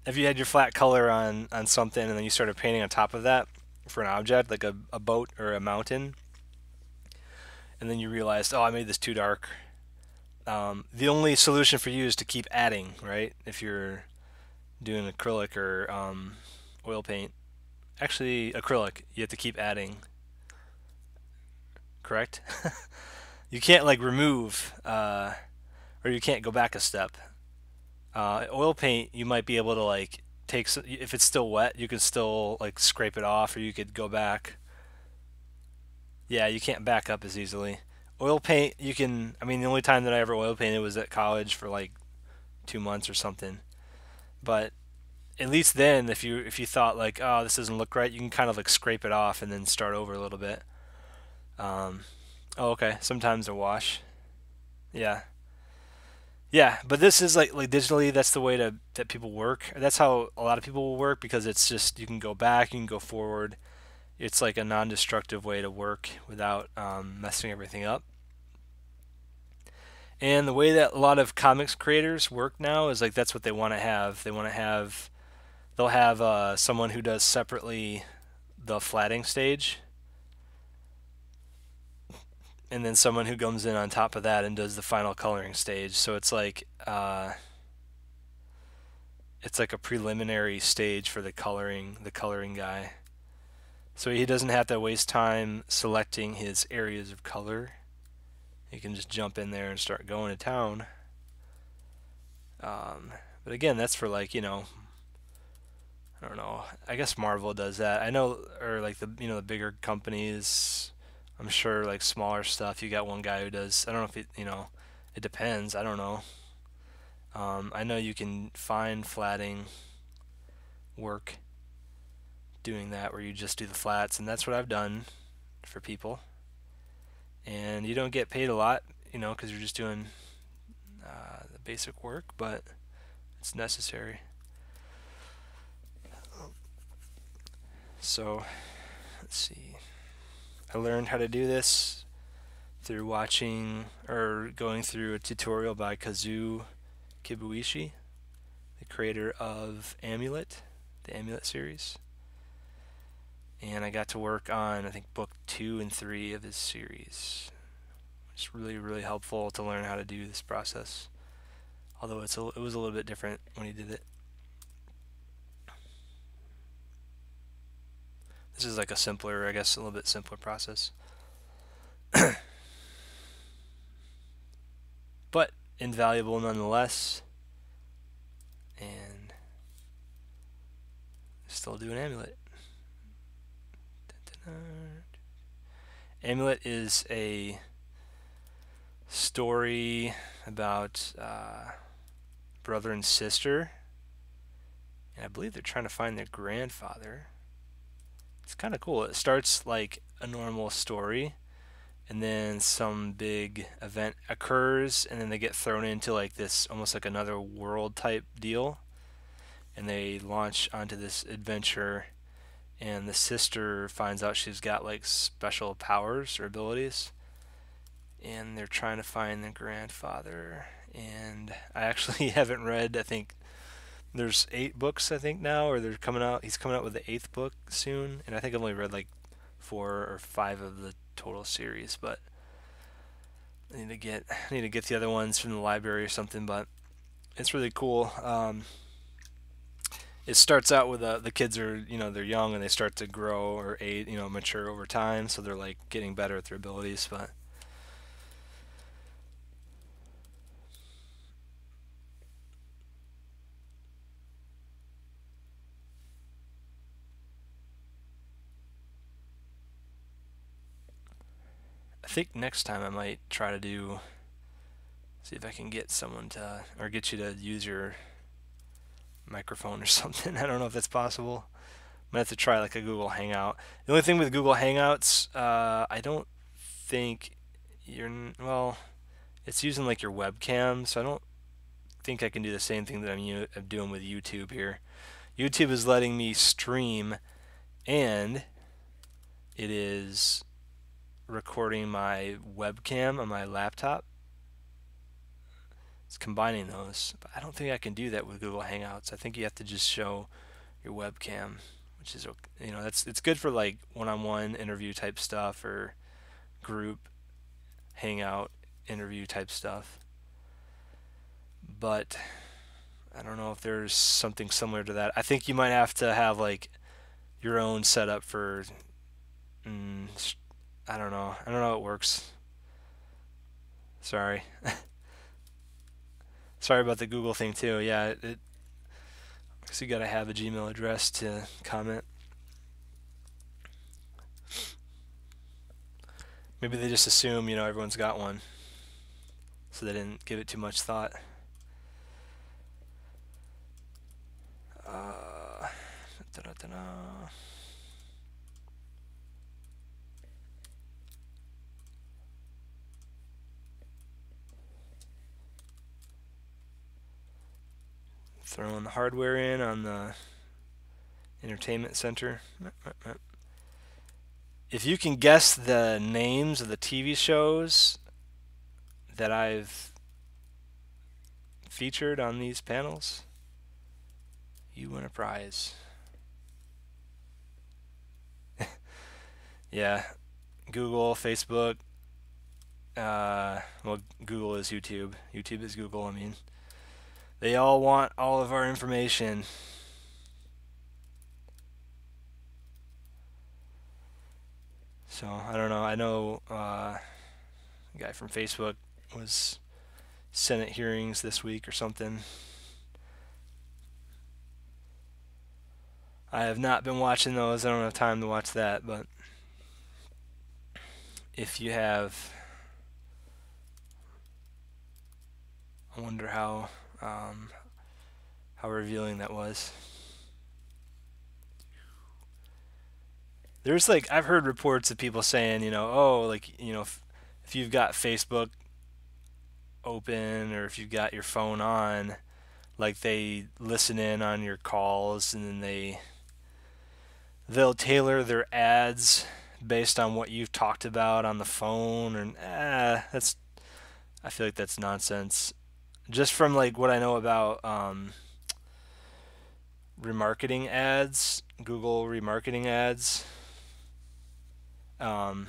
Speaker 1: had your flat color on something and then you started painting on top of that for an object like a boat or a mountain, and then you realized, oh, I made this too dark. The only solution for you is to keep adding, right? If you're doing acrylic or oil paint. Actually, acrylic, you have to keep adding. Correct? You can't like remove, or you can't go back a step. Oil paint, you might be able to like take, if it's still wet, you can still like scrape it off, or you could go back. Yeah, you can't back up as easily. Oil paint, you can. I mean, the only time that I ever oil painted was at college for like 2 months or something. But at least then, if you thought like, oh, this doesn't look right, you can kind of like scrape it off and then start over a little bit. Oh, okay. Sometimes a wash. Yeah. Yeah, but this is like digitally. That's the way that people work. That's how a lot of people will work because it's just you can go back, you can go forward. It's like a non-destructive way to work without messing everything up. And the way that a lot of comics creators work now is like that's what they want to have. They'll have someone who does separately the flatting stage, and then someone who comes in on top of that and does the final coloring stage. So it's like a preliminary stage for the coloring guy. So he doesn't have to waste time selecting his areas of color. He can just jump in there and start going to town. But again, that's for like, I don't know. I guess Marvel does that. I know, or like the bigger companies. I'm sure like smaller stuff. You got one guy who does. I don't know if it depends. I don't know. I know you can find flatting work doing that where you just do the flats, and that's what I've done for people. And you don't get paid a lot, because you're just doing the basic work, but it's necessary. So, let's see. I learned how to do this through watching or going through a tutorial by Kazuo Kibuishi, the creator of Amulet, the Amulet series. And I got to work on, I think, book 2 and 3 of his series. It's really, really helpful to learn how to do this process. Although it was a little bit different when he did it. This is like a simpler, I guess, a little bit simpler process. But invaluable nonetheless. And still do an amulet. Amulet is a story about brother and sister. And I believe they're trying to find their grandfather. It's kind of cool. It starts like a normal story, and then some big event occurs, and then they get thrown into like this almost like another world type deal, and they launch onto this adventure, and the sister finds out she's got like special powers or abilities, and they're trying to find their grandfather. And I actually haven't read, I think there's 8 books I think now, or they're coming out. He's coming out with the 8th book soon, and I think I've only read like 4 or 5 of the total series. But I need to get the other ones from the library or something. But it's really cool. It starts out with the kids are they're young and they start to grow or age, mature over time, so they're like getting better at their abilities. But I think next time I might try to see if I can get someone to, or get you to use your microphone or something. I don't know if that's possible. I'm gonna have to try like a Google Hangout. The only thing with Google Hangouts, I don't think well, it's using like your webcam, so I don't think I can do the same thing that I'm doing with YouTube here. YouTube is letting me stream, and it is recording my webcam on my laptop. It's combining those, but I don't think I can do that with Google Hangouts. I think you have to just show your webcam, which is it's good for like one-on-one interview type stuff or group hangout interview type stuff. But I don't know if there's something similar to that. I think you might have to have like your own setup for I don't know how it works. Sorry. Sorry about the Google thing too. Yeah, so you gotta have a Gmail address to comment. Maybe they just assume everyone's got one, so they didn't give it too much thought. Throwing the hardware in on the entertainment center. If you can guess the names of the TV shows that I've featured on these panels, you win a prize. Yeah, Google, Facebook. Well, Google is YouTube. YouTube is Google. I mean, they all want all of our information. So I don't know. I know a guy from Facebook was Senate hearings this week or something. I have not been watching those. I don't have time to watch that, but if you have, I wonder how how revealing that was. There's like, I've heard reports of people saying, oh, like, if you've got Facebook open or if you've got your phone on, like they listen in on your calls and then they'll tailor their ads based on what you've talked about on the phone. And that's, I feel like that's nonsense. Just from like what I know about remarketing ads, Google remarketing ads. Um,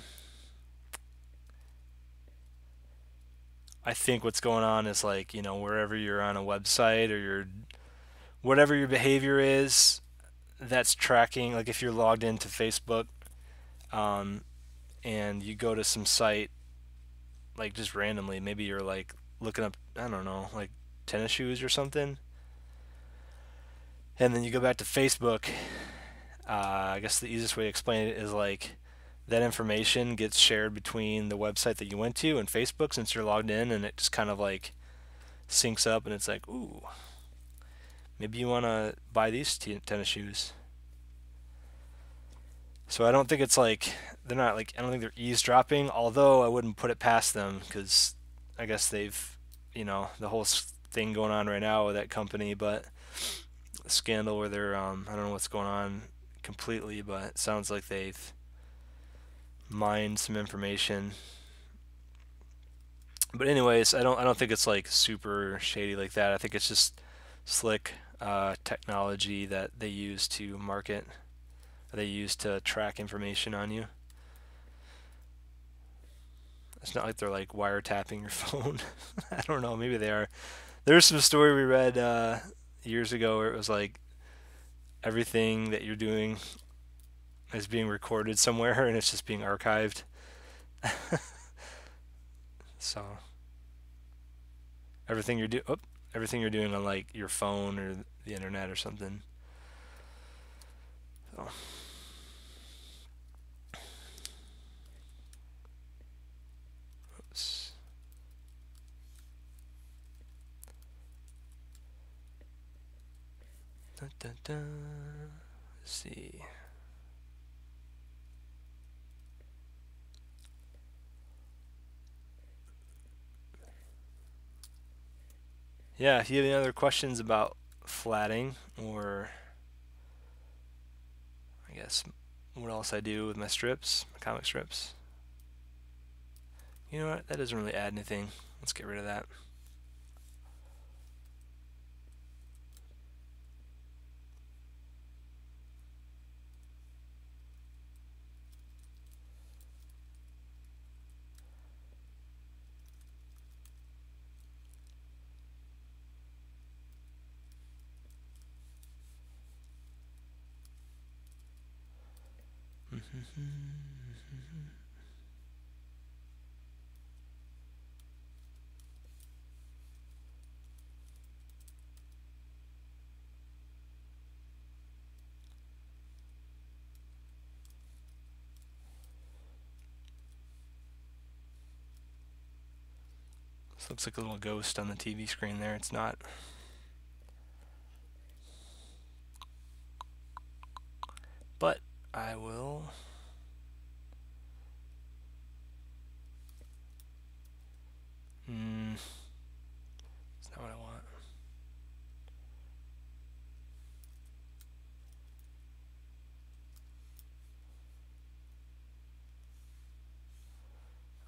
Speaker 1: I think what's going on is like, wherever you're on a website or whatever your behavior is, that's tracking. Like if you're logged into Facebook, um, and you go to some site, like just randomly, maybe you're like looking up, I don't know, like tennis shoes or something, and then you go back to Facebook. I guess the easiest way to explain it is like that information gets shared between the website that you went to and Facebook since you're logged in, and it just kind of like syncs up, and it's like, ooh, maybe you want to buy these tennis shoes. So I don't think it's like they're not like I don't think they're eavesdropping. Although I wouldn't put it past them because I guess they've the whole thing going on right now with that company, but a scandal where they're I don't know what's going on completely, but it sounds like they've mined some information. But anyways, I don't think it's like super shady like that. I think it's just slick technology that they use to market. They use to track information on you. It's not like they're like wiretapping your phone. I don't know. Maybe they are. There's some story we read years ago where it was like everything that you're doing is being recorded somewhere and it's just being archived. So everything you're everything you're doing on like your phone or the internet or something. So. Oops. Dun, dun, dun. Let's see. Yeah, if you have any other questions about flatting or I guess what else I do with my strips, my comic strips. You know what? That doesn't really add anything. Let's get rid of that. This looks like a little ghost on the TV screen there. It's not. But I will. It's not what I want.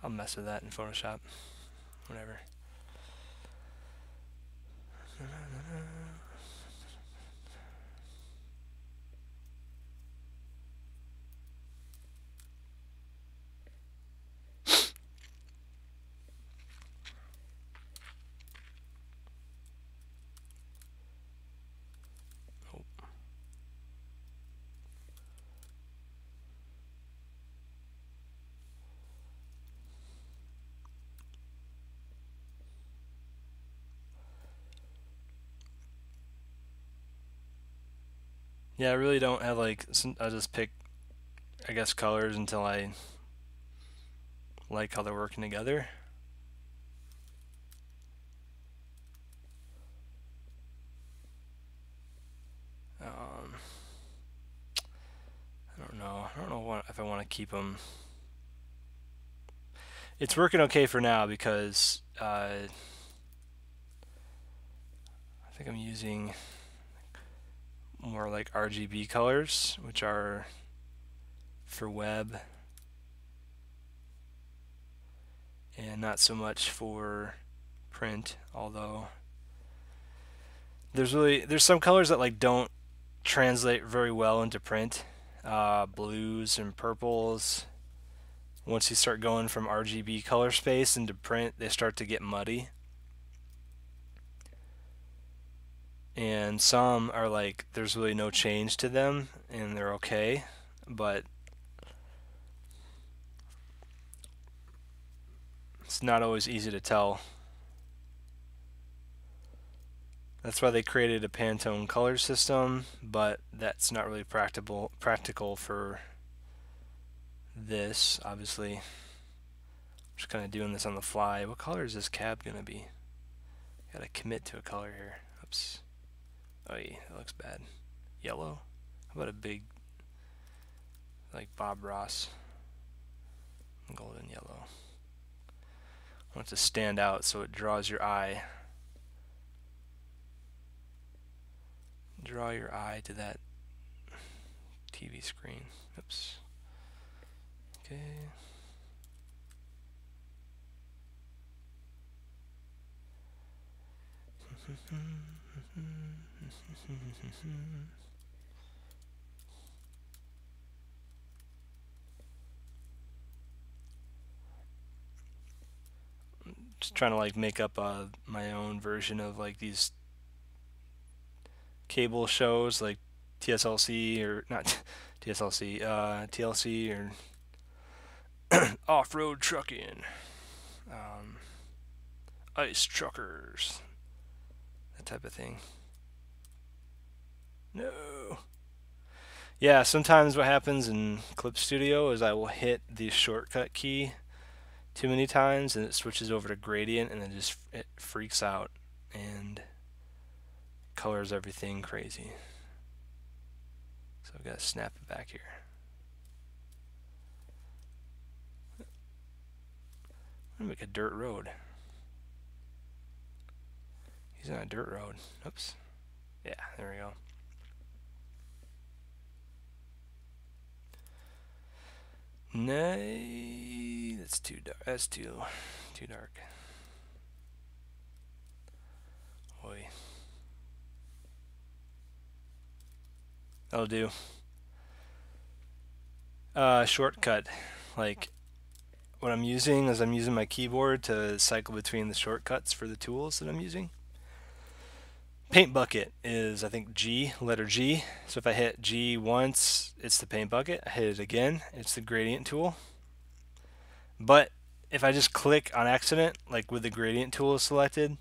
Speaker 1: I'll mess with that in Photoshop. Whatever. Yeah, I really don't have like. I'll just pick, I guess, colors until I like how they're working together. I don't know. I don't know if I want to keep them. It's working okay for now because I think I'm using more like RGB colors, which are for web and not so much for print, although there's some colors that like don't translate very well into print. Blues and purples. Once you start going from RGB color space into print, they start to get muddy. And some are like there's really no change to them and they're okay, but it's not always easy to tell. That's why they created a Pantone color system, but that's not really practical for this, obviously. I'm just kind of doing this on the fly. What color is this cab gonna be? Gotta commit to a color here. Oops. Oh yeah, that looks bad. Yellow? How about a big, like Bob Ross, golden yellow? I want it to stand out so it draws your eye. Draw your eye to that TV screen. Oops. Okay. Just trying to like make up my own version of like these cable shows like TSLC or not TSLC, TLC or off-road trucking, ice truckers, that type of thing. No. Yeah, sometimes what happens in Clip Studio is I will hit the shortcut key too many times and it switches over to gradient and then it freaks out and colors everything crazy. So I've got to snap it back here. I'm gonna make a dirt road. He's on a dirt road. Oops. Yeah, there we go. Nay, that's too dark. That's too dark. Oi. That'll do. Shortcut. Like what I'm using is I'm using my keyboard to cycle between the shortcuts for the tools that I'm using. Paint bucket is, I think, G, letter G. So if I hit G once, it's the paint bucket. I hit it again, it's the gradient tool. But if I just click on accident, like with the gradient tool selected,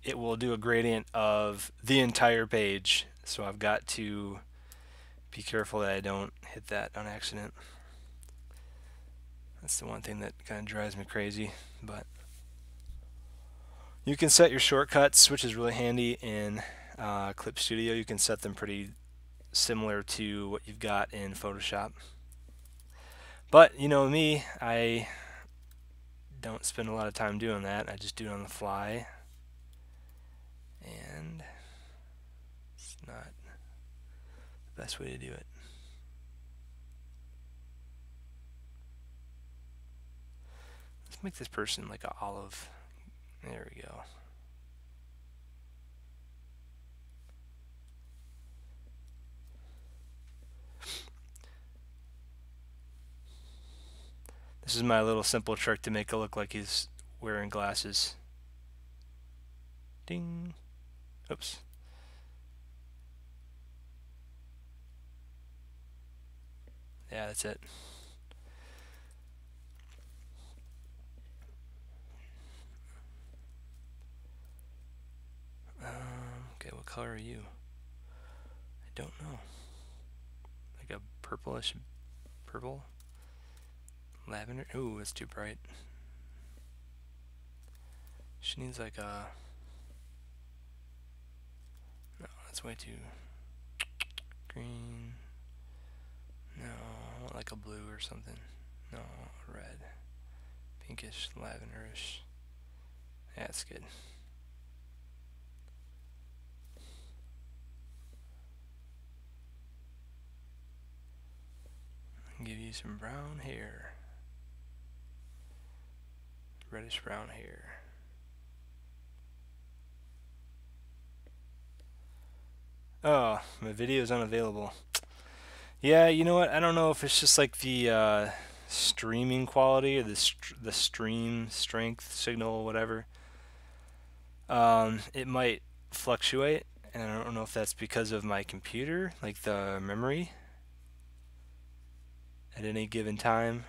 Speaker 1: it will do a gradient of the entire page. So I've got to be careful that I don't hit that on accident. That's the one thing that kind of drives me crazy. But you can set your shortcuts, which is really handy in Clip Studio. You can set them pretty similar to what you've got in Photoshop. But you know me, I don't spend a lot of time doing that. I just do it on the fly. And it's not the best way to do it. Let's make this person like an olive. There we go. This is my little simple trick to make it look like he's wearing glasses. Ding. Oops. Yeah, that's it. Okay, what color are you? I don't know. Like a purplish purple? Lavender? Ooh, it's too bright. She needs like a... No, that's way too... green. No, I want like a blue or something. No, red. Pinkish, lavenderish. Yeah, that's good. Give you some brown hair. Reddish brown hair. Oh, my video is unavailable. Yeah, you know what? I don't know if it's just like the streaming quality or the stream strength signal, whatever. It might fluctuate, and I don't know if that's because of my computer, like the memory at any given time,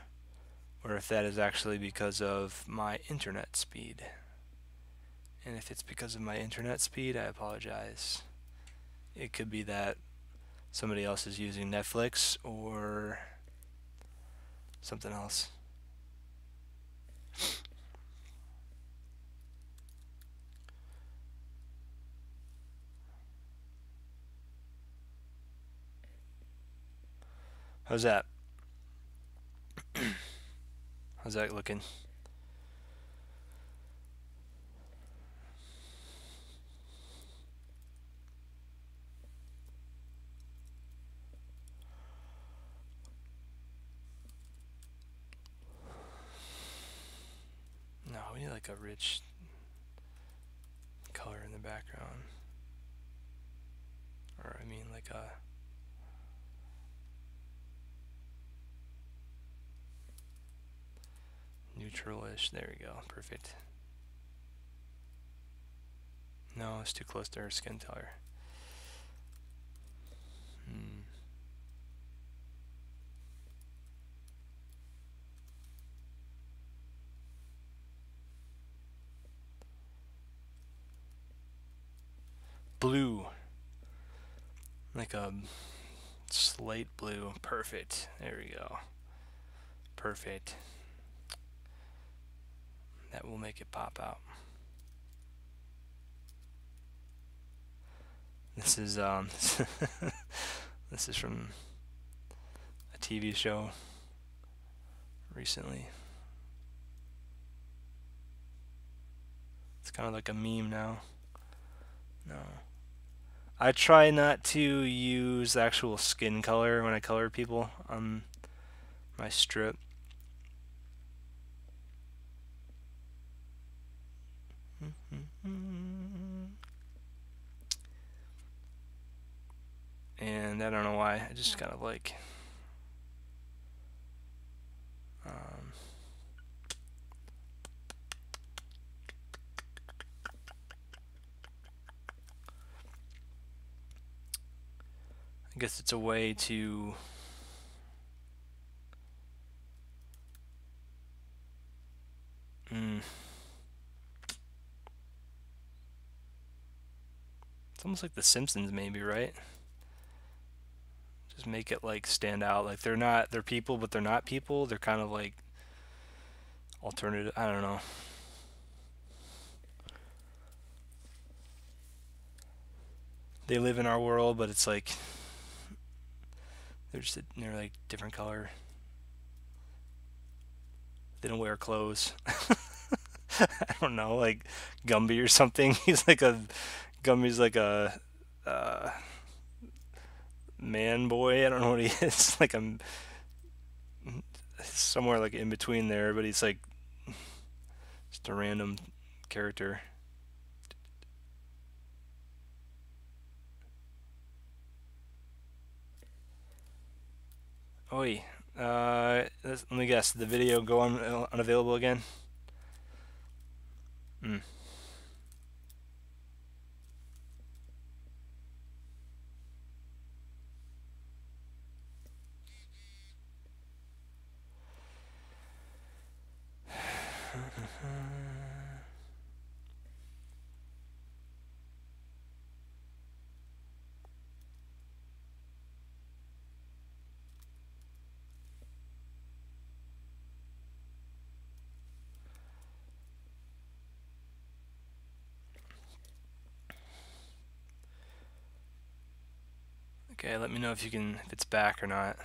Speaker 1: or if that is actually because of my internet speed. And if it's because of my internet speed, I apologize. It could be that somebody else is using Netflix or something else. How's that? How's that looking? No, we need like a rich color in the background. Or I mean like a neutral-ish. There we go. Perfect. No, it's too close to her skin color. Blue. Like a slate blue. Perfect. There we go. Perfect. That will make it pop out. This is this is from a TV show recently. It's kind of like a meme now. No. I try not to use actual skin color when I color people on my strip. And I don't know why, I just kind of like I guess it's a way to it's almost like The Simpsons maybe, right? Just make it like stand out. Like they're people, but they're not people. They're kind of like alternative. I don't know. They live in our world, but it's like they're like different color. They don't wear clothes. I don't know, like Gumby or something. Gumby's like a man boy. I don't know what he is. Like I'm somewhere like in between there, but he's like just a random character. Oi. Let me guess. The video go unavailable again? Okay, let me know if it's back or not.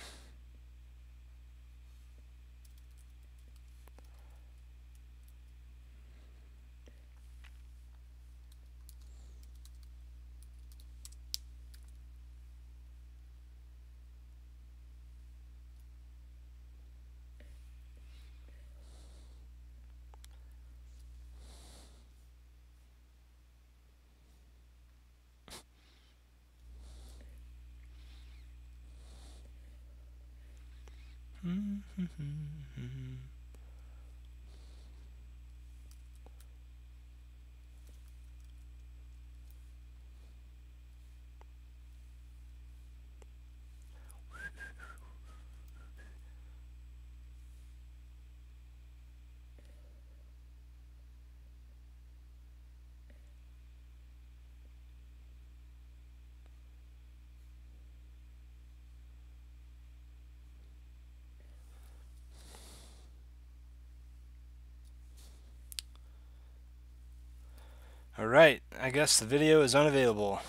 Speaker 1: Alright, I guess the video is unavailable.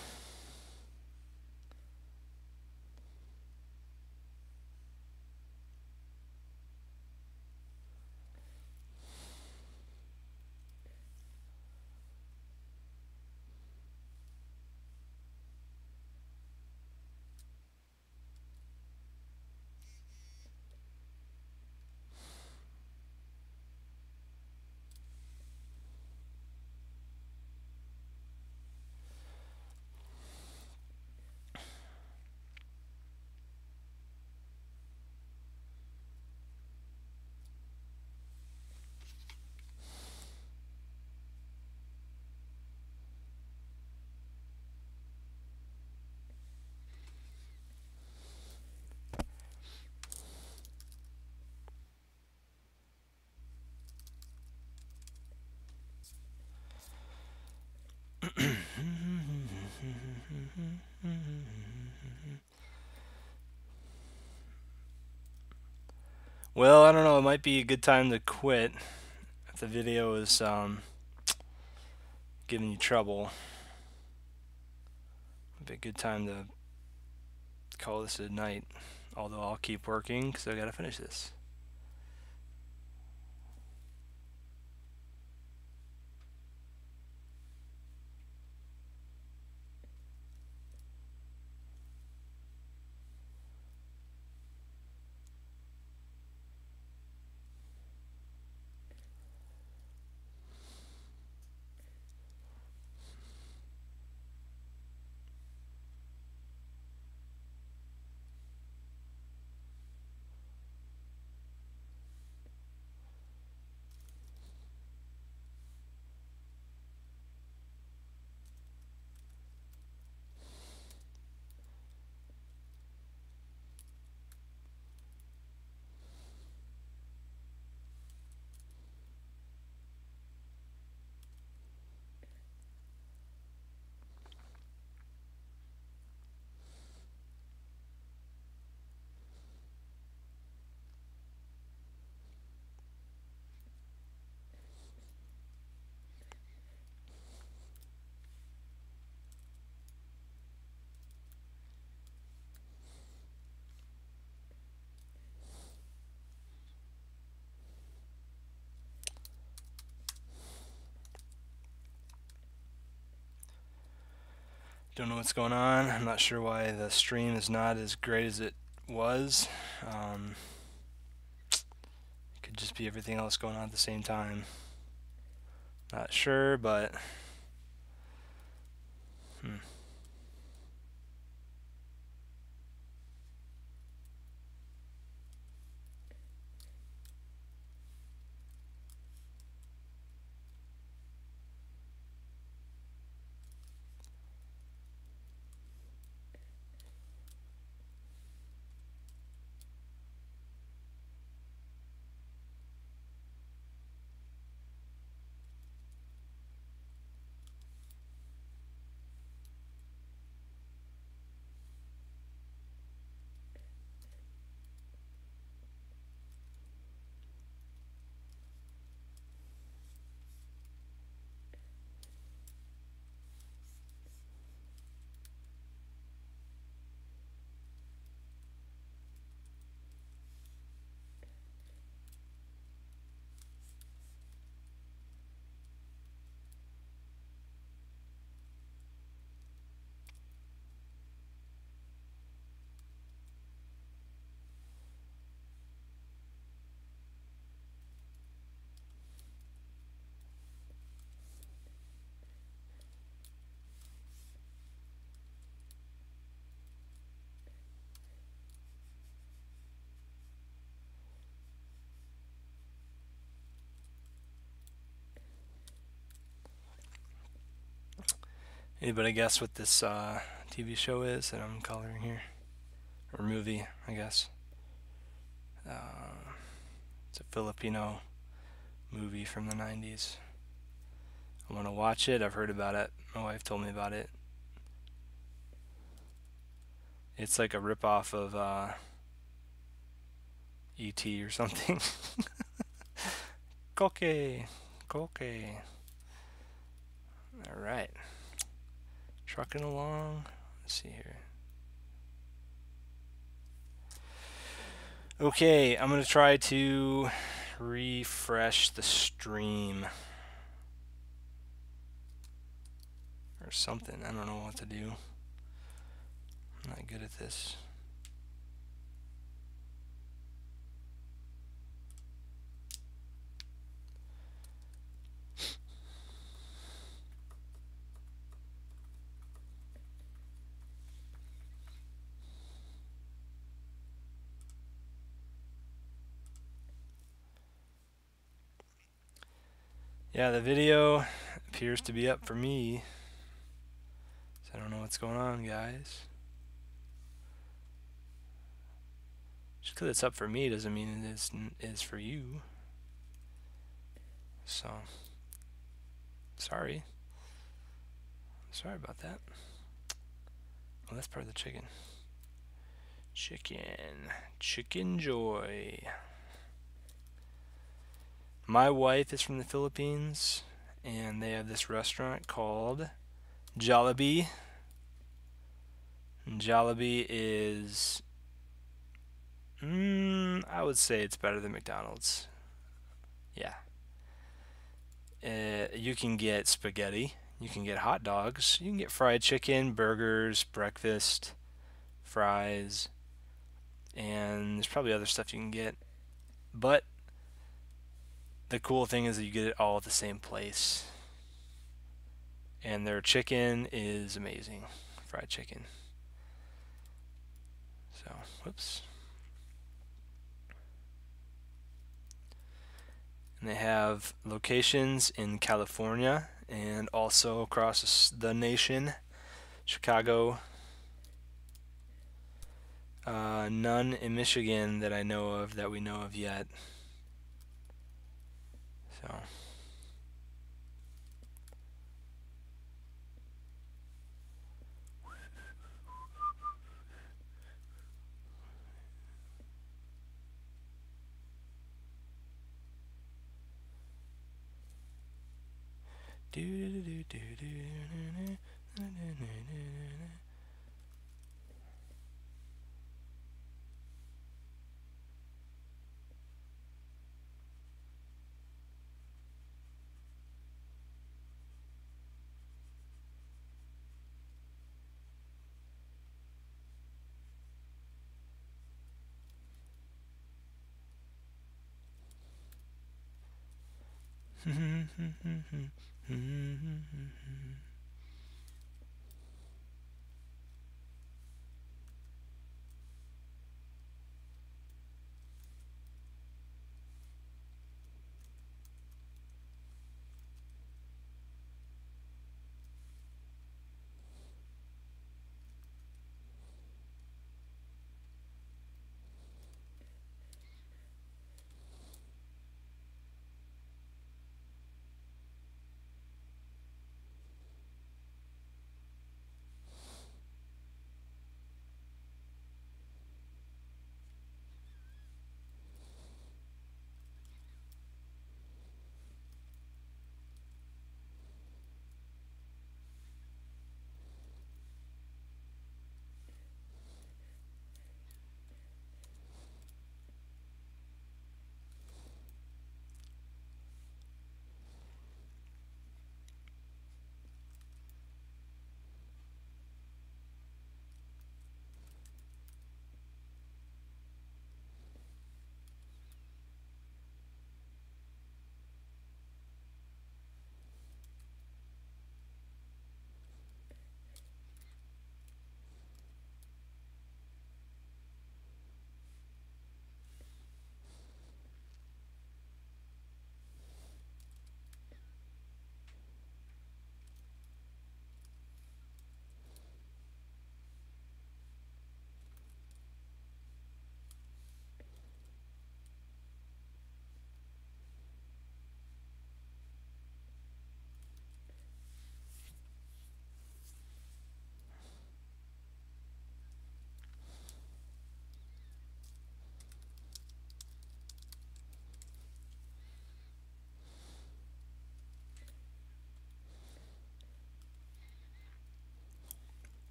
Speaker 1: Well, I don't know, it might be a good time to quit if the video is giving you trouble. It'd be a good time to call this a night, although I'll keep working because I gotta finish this. Don't know what's going on. I'm not sure why the stream is not as great as it was. Could just be everything else going on at the same time. Not sure, but Anybody guess what this TV show is that I'm coloring here? Or movie, I guess. It's a Filipino movie from the 90s. I want to watch it. I've heard about it. My wife told me about it. It's like a ripoff of E.T. or something. Koke. Koke. Alright. Trucking along. Let's see here. Okay, I'm going to try to refresh the stream. Or something. I don't know what to do. I'm not good at this. Yeah, the video appears to be up for me. So I don't know what's going on, guys. Just because it's up for me doesn't mean it is for you. So, sorry. Sorry about that. Well, that's part of the chicken. Chicken joy. My wife is from the Philippines, and they have this restaurant called Jollibee. And Jollibee is, I would say it's better than McDonald's. Yeah. You can get spaghetti, you can get hot dogs, you can get fried chicken, burgers, breakfast, fries, and there's probably other stuff you can get. But the cool thing is that you get it all at the same place. And their chicken is amazing. Fried chicken. So, whoops. And they have locations in California and also across the nation. Chicago. None in Michigan that I know of, that we know of yet. So.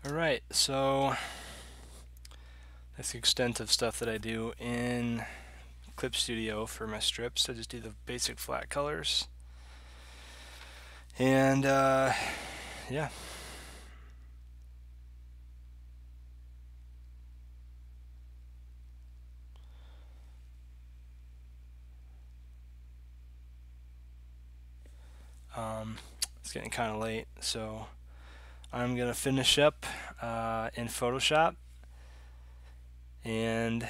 Speaker 1: Alright, so that's the extent of stuff that I do in Clip Studio for my strips. I just do the basic flat colors. And yeah. It's getting kind of late, so I'm gonna finish up in Photoshop and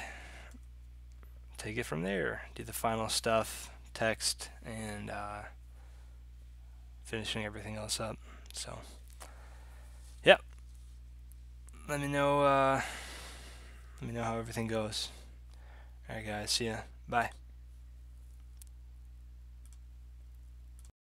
Speaker 1: take it from there. Do the final stuff, text, and finishing everything else up. So, yep. Let me know. Let me know how everything goes. All right, guys. See ya. Bye.